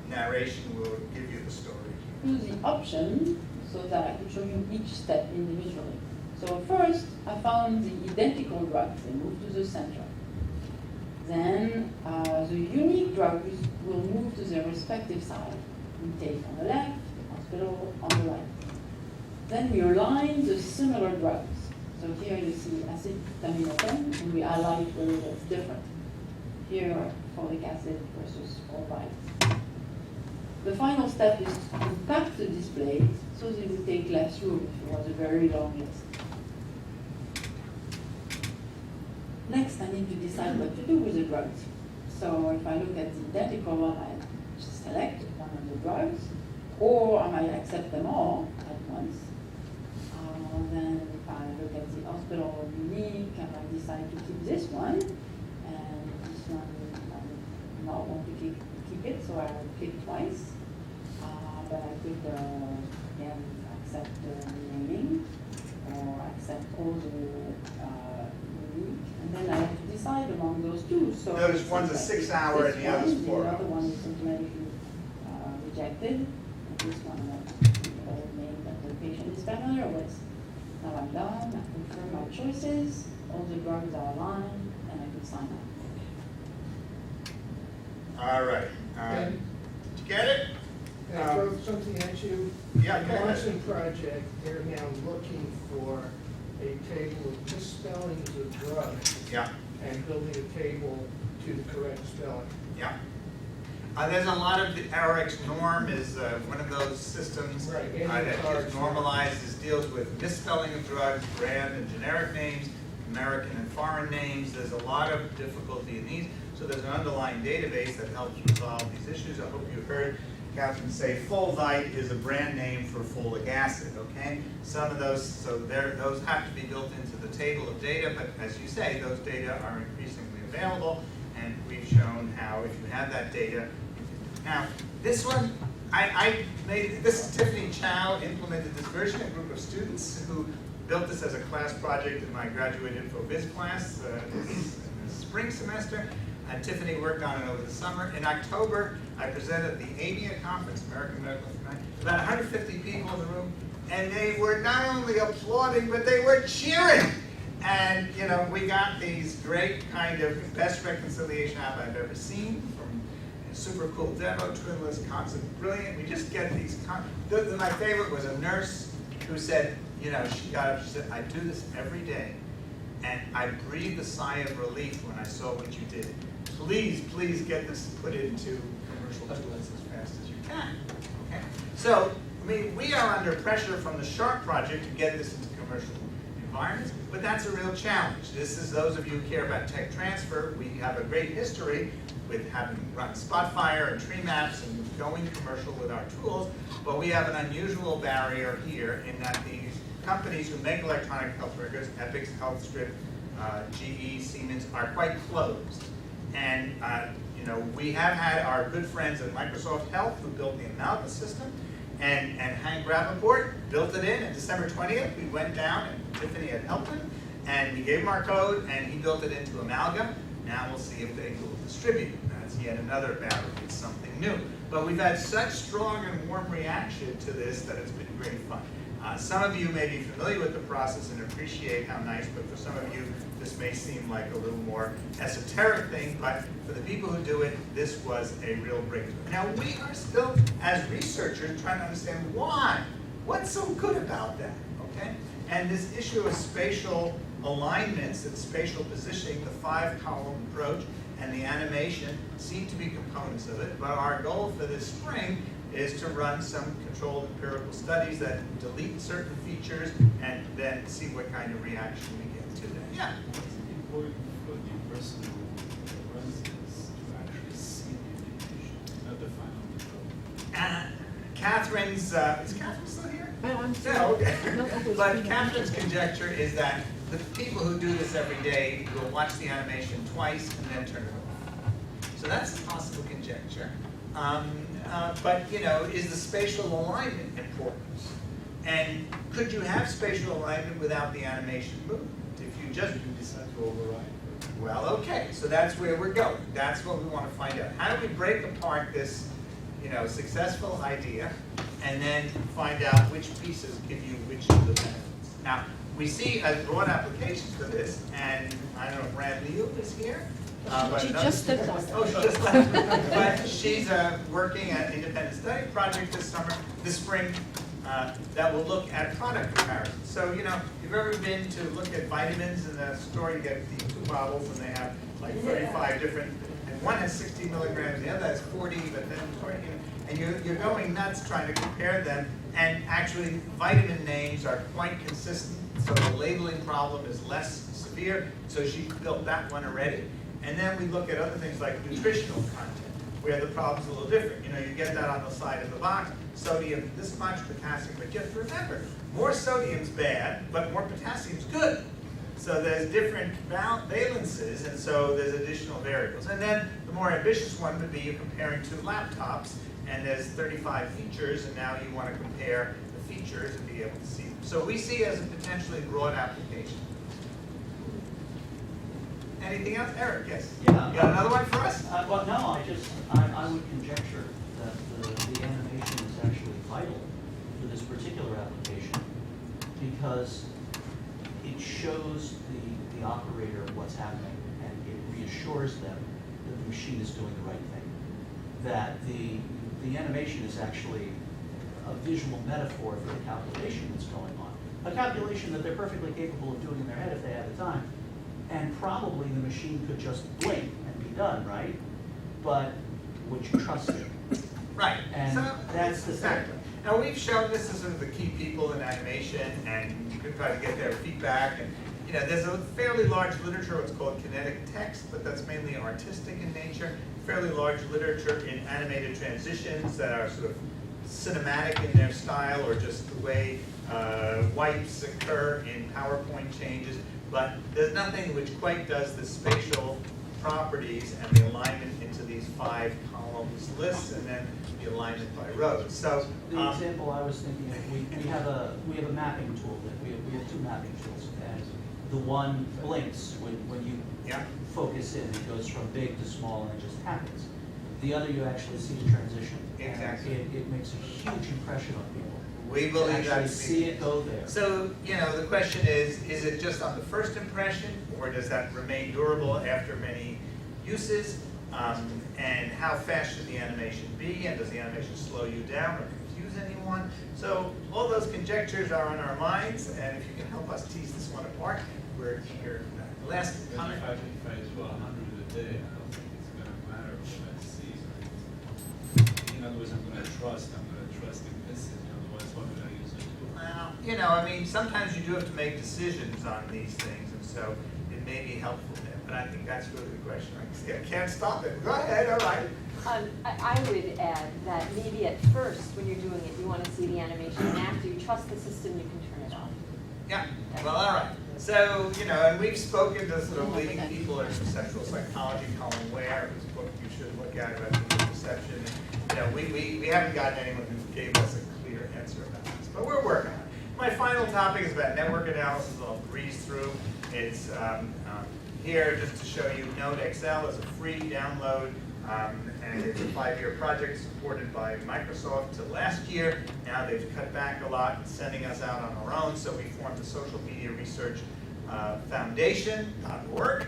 narration will give you the story. use the option so that I could show you each step individually. So first, I found the identical drugs. They move to the center. Then the unique drugs will move to their respective side. We take on the left, the hospital on the right. Then we align the similar drugs. So here you see acetaminophen, and we highlight where it's different. Here, folic acid versus fulvic. The final step is to compact the display so that it will take less room if it was a very long list. Next, I need to decide what to do with the drugs. So if I look at the identical one, I select one of the drugs, or I might accept them all at once. Then if I look at the hospital unique, I might decide to keep this one, and this one I would not want to keep it, so I will click twice. But I could again accept the naming or accept all the unique, and then I have to decide among those two. So Notice one's a 6 hour and the other's 4 The other hours. one is automatically rejected, and this one the old name that the patient is familiar with. Now I'm done, I confirm my choices, all the drugs are aligned, and I can sign up. All right. And- Did you get it? Can I throw something at you? Yeah, The go ahead. Boston project, they're now looking for a table of misspellings of drugs Yeah, and building a table to the correct spelling. yeah. There's a lot of, the RX norm is one of those systems Right, that and just normalizes, deals with misspelling of drugs, brand and generic names, American and foreign names. There's a lot of difficulty in these. So there's an underlying database that helps resolve these issues. I hope you heard Catherine say fulvite is a brand name for folic acid, okay? Some of those, those have to be built into the table of data, but as you say, those data are increasingly available, and we've shown how if you have that data, now, this one, this is Tiffany Chow implemented this version, a group of students who built this as a class project in my graduate info biz class in the spring semester, and Tiffany worked on it over the summer. In October, I presented at the AMIA conference, American Medical Informatics, about 150 people in the room, and they were not only applauding, but they were cheering. And, we got these great kind of best reconciliation app I've ever seen from super cool demo, twinless concept, brilliant. We just get these, my favorite was a nurse who said, she got up, she said, I do this every day, and I breathed a sigh of relief when I saw what you did. Please get this put into commercial tools as fast as you can, okay? So, we are under pressure from the SHARP project to get this into commercial environments, but that's a real challenge. This is those of you who care about tech transfer. We have a great history with having run Spotfire and tree maps and going commercial with our tools, but we have an unusual barrier here in that these companies who make electronic health records, Epic, HealthStrip, GE, Siemens, are quite closed. And You know, we have had our good friends at Microsoft Health who built the Amalgam system, and Hank Rappaport built it in. And December 20th, we went down, and Tiffany had helped him, and we gave him our code, and he built it into Amalgam. Now we'll see if they will distribute it. That's yet another battle. It's something new. But we've had such strong and warm reaction to this that it's been great fun. Some of you may be familiar with the process and appreciate how nice, but for some of you, this may seem like a little more esoteric thing, but for the people who do it, this was a real breakthrough. Now, we are still, as researchers, trying to understand why. What's so good about that, okay? And this issue of spatial alignments and spatial positioning, the 5-column approach, and the animation seem to be components of it, but our goal for this spring is to run some controlled empirical studies that delete certain features and then see what kind of reaction we get to them. Yeah? It's important for the person who runs this to actually see the information, not the final result. Catherine's, is Catherine still here? Oh, I'm sorry. No, okay. No, that was But me. Catherine's conjecture is that the people who do this every day will watch the animation twice and then turn it off. So that's a possible conjecture. But, you know, is the spatial alignment important? And could you have spatial alignment without the animation movement? If you just Decide to override. well, okay, so that's where we're going. That's what we want to find out. How do we break apart this, you know, successful idea and then find out which pieces give you which of the benefits? Now, we see broad applications for this, and I don't know if Rand Liu is here. But She no- just stepped out. Oh, she just left. But she's working at an independent study project this spring, that will look at product comparisons. So, you know, if you've ever been to look at vitamins in the store, you get these 2 bottles and they have like 35 different, and one has 60 milligrams, the other has 40, but then 20, and you're going nuts trying to compare them, and actually vitamin names are quite consistent, so the labeling problem is less severe, so she built that one already. And then we look at other things like nutritional content, where the problem's a little different. You know, you get that on the side of the box, sodium this much, potassium, but you have to remember, more sodium's bad, but more potassium's good. So there's different valences, and so there's additional variables. And then the more ambitious one would be you're comparing 2 laptops, and there's 35 features, and now you want to compare the features and be able to see them. So we see as a potentially broad application. Anything else? Eric, yes? Yeah. You got another one for us? Well, no, I would conjecture that the animation is actually vital for this particular application because it shows the operator what's happening and it reassures them that the machine is doing the right thing. That the animation is actually a visual metaphor for the calculation that's going on. A calculation that they're perfectly capable of doing in their head if they have the time. And probably the machine could just blink and be done, right? But would you trust it? Right. And So, that's the thing. exactly. Now we've shown this to sort of the key people in animation, and you can try to get their feedback. And you know, there's a fairly large literature, what's called kinetic text, but that's mainly artistic in nature. Fairly large literature in animated transitions that are sort of cinematic in their style, or just the way wipes occur in PowerPoint changes. But there's nothing which quite does the spatial properties and the alignment into these 5 columns lists, and then the alignment by rows. So The example I was thinking of, we have a mapping tool that we have 2 mapping tools, and the one blinks when you yeah. focus in. It goes from big to small, and it just happens. The other, you actually see the transition. Exactly. And it makes a huge impression on people. We believe to actually that's see it go there. So, you know, the question is it just on the first impression, or does that remain durable after many uses? And how fast should the animation be? And does the animation slow you down or confuse anyone? So all those conjectures are on our minds, and if you can help us tease this one apart, we're eager for that. Last comment? If I do 100 a day, I don't think it's going to matter what I see. In other words, I'm going to trust in this, otherwise what would I use it for? Well, you know, I mean, sometimes you do have to make decisions on these things, and so it may be helpful there. But I think that's really the question. I can't stop it. Go ahead, all right. I would add that maybe at first, when you're doing it, you want to see the animation, and after you trust the system, you can turn it off. Yeah, well, all right. So, you know, and we've spoken to sort of leading people in conceptual psychology, Colin Ware, whose book you should look at about human perception. And, you know, we haven't gotten anyone who gave us a clear answer about this, but we're working on it. My final topic is about network analysis. I'll breeze through. It's here just to show you Node XL is a free download, and it's a 5-year project supported by Microsoft till last year. Now they've cut back a lot, sending us out on our own, so we formed the Social Media Research Foundation.org,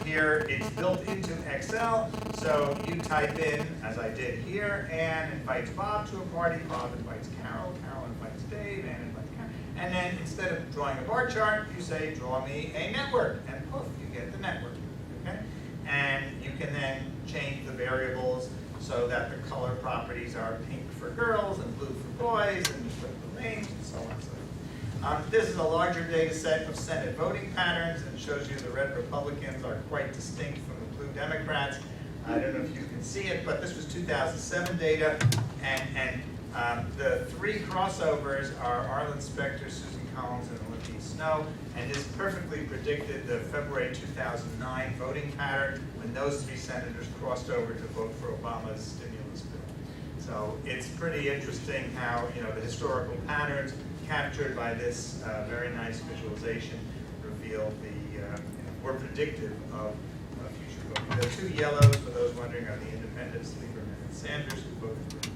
here it's built into Excel, so you type in, as I did here, Ann invites Bob to a party, Bob invites Carol, Carol invites Dave, Ann invites Carol, and then instead of drawing a bar chart, you say, draw me a network, and poof, you get the network, okay? And you can then change the variables so that the color properties are pink for girls and blue for boys, and you put the names and so on and so forth. This is a larger data set of Senate voting patterns, and shows you the red Republicans are quite distinct from the blue Democrats. I don't know if you can see it, but this was 2007 data, and the 3 crossovers are Arlen Specter, Susan Collins, and Olympia Snow, and this perfectly predicted the February 2009 voting pattern when those 3 senators crossed over to vote for Obama's stimulus bill. So it's pretty interesting how, you know, the historical patterns captured by this very nice visualization reveal were predictive of future voting. The 2 yellows, for those wondering, are the independents, Lieberman and Sanders, who voted for the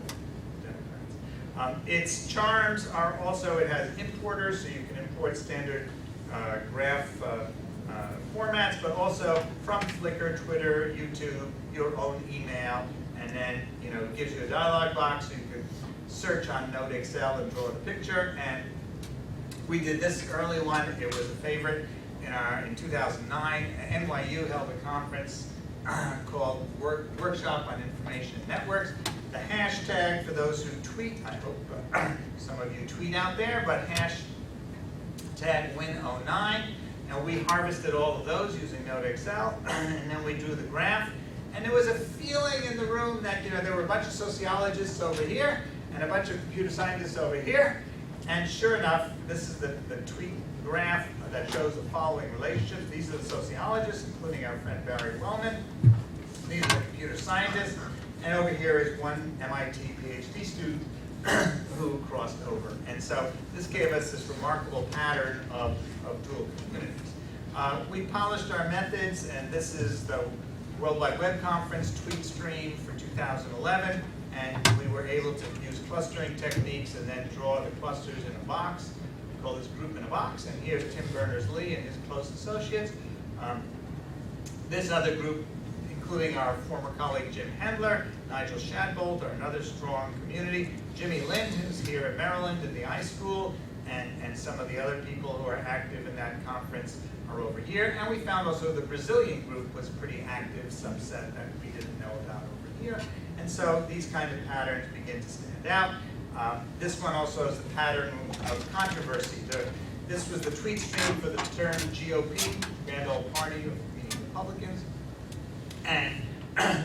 Democrats. Its charms are also, it has importers, so you can import standard graph formats, but also from Flickr, Twitter, YouTube, your own email, and then, you know, it gives you a dialog box so you can search on Node XL and draw the picture. And we did this early one. It was a favorite in 2009. NYU held a conference called Workshop on Information Networks. The hashtag, for those who tweet, I hope some of you tweet out there, but hashtag Win09. And we harvested all of those using Node XL, and then we drew the graph. And there was a feeling in the room that, you know, there were a bunch of sociologists over here and a bunch of computer scientists over here. And sure enough, this is the tweet graph that shows the following relationships. These are the sociologists, including our friend Barry Wellman. These are the computer scientists. And over here is one MIT PhD student who crossed over. And so this gave us this remarkable pattern of dual communities. We polished our methods, and this is the World Wide Web Conference tweet stream for 2011, and we were able to use clustering techniques and then draw the clusters in a box. We call this group in a box, and here's Tim Berners-Lee and his close associates. This other group, including our former colleague Jim Hendler, Nigel Shadbolt, are another strong community. Jimmy Lind, who's here at Maryland in the iSchool, and some of the other people who are active in that conference are over here. And we found also the Brazilian group was a pretty active subset that we didn't know about over here. And so these kind of patterns begin to stand out. This one also is the pattern of controversy. This was the tweet stream for the term GOP, Grand Old Party, meaning Republicans. And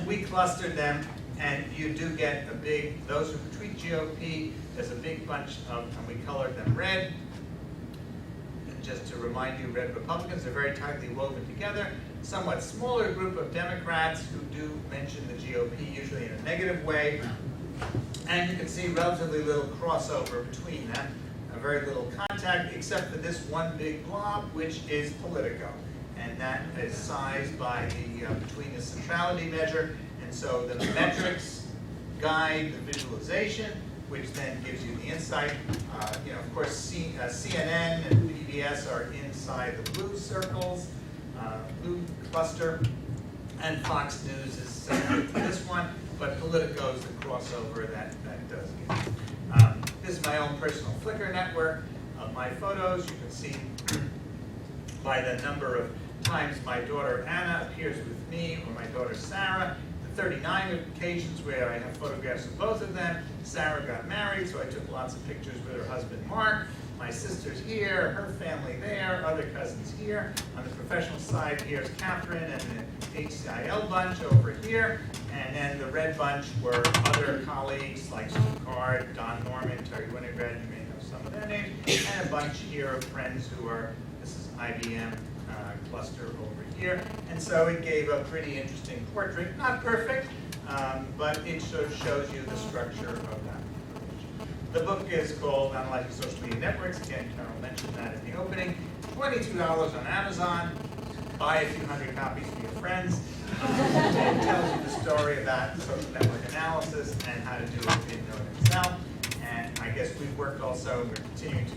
we clustered them, and you do get a big, those who tweet GOP, there's a big bunch of, and we colored them red. And just to remind you, red Republicans are very tightly woven together. Somewhat smaller group of Democrats who do mention the GOP, usually in a negative way. And you can see relatively little crossover between them, very little contact, except for this one big blob, which is Politico. And that is sized by the between the centrality measure. And so the metrics guide the visualization, which then gives you the insight. Of course, CNN and PBS are inside the blue circles, blue cluster, and Fox News is similar to this one, but Politico is the crossover that does get. This is my own personal Flickr network of my photos. You can see by the number of times my daughter Anna appears with me, or my daughter Sarah. The 39 occasions where I have photographs of both of them. Sarah got married, so I took lots of pictures with her husband Mark. My sister's here, her family there, other cousins here. On the professional side, here's Catherine and the HCIL bunch over here. And then the red bunch were other colleagues like Sue Card, Don Norman, Terry Winograd, you may know some of their names, and a bunch here of friends who are, this is IBM cluster over here. And so it gave a pretty interesting portrait, not perfect, but it shows you the structure of that. The book is called Analyzing Social Media Networks. Again, Carol mentioned that in the opening. $22 on Amazon. Buy a few hundred copies for your friends. It tells you the story about social network analysis and how to do it in Node and Excel. And I guess we've worked also, we're continuing to,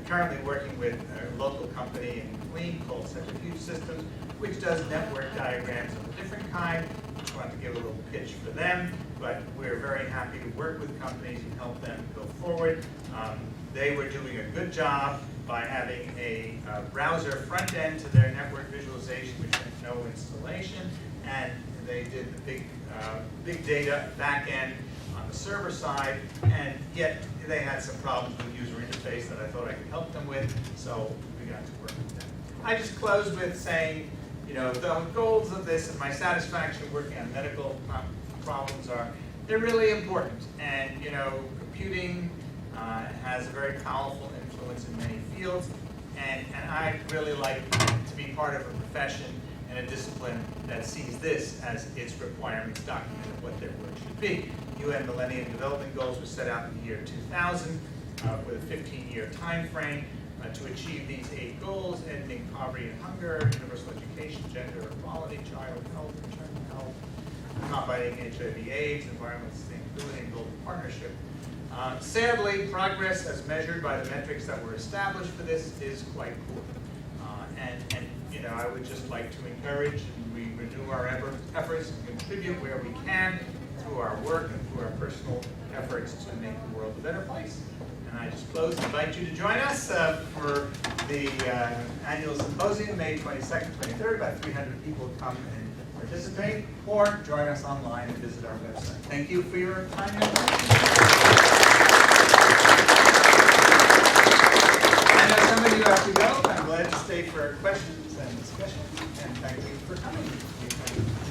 currently working with a local company in Queen called Centrifuge Systems, which does network diagrams of a different kind. Just wanted to give a little pitch for them, but we're very happy to work with companies and help them go forward. They were doing a good job by having a browser front end to their network visualization, which meant no installation, and they did the big data back end on the server side, and yet they had some problems with user interface that I thought I could help them with, so we got to work with them. I just close with saying, you know, the goals of this and my satisfaction working on medical problems are, they're really important, and you know, computing has a very powerful influence in many fields, and I really like to be part of a profession and a discipline that sees this as its requirements document of what their work should be. UN Millennium Development Goals were set out in the year 2000 with a 15-year time frame to achieve these 8 goals: ending poverty and hunger, universal education, gender equality, child health, maternal health, combating HIV/AIDS, environmental sustainability, and global partnership. Sadly, progress as measured by the metrics that were established for this is quite poor. And you know, I would just like to encourage and we renew our efforts to contribute where we can through our work and through our personal efforts to make the world a better place. And I just close and invite you to join us for the annual symposium, May 22nd, 23rd. About 300 people come and participate, or join us online and visit our website. Thank you for your time and attention. I know some of you have to go. I'm glad to stay for questions and discussions, and thank you for coming.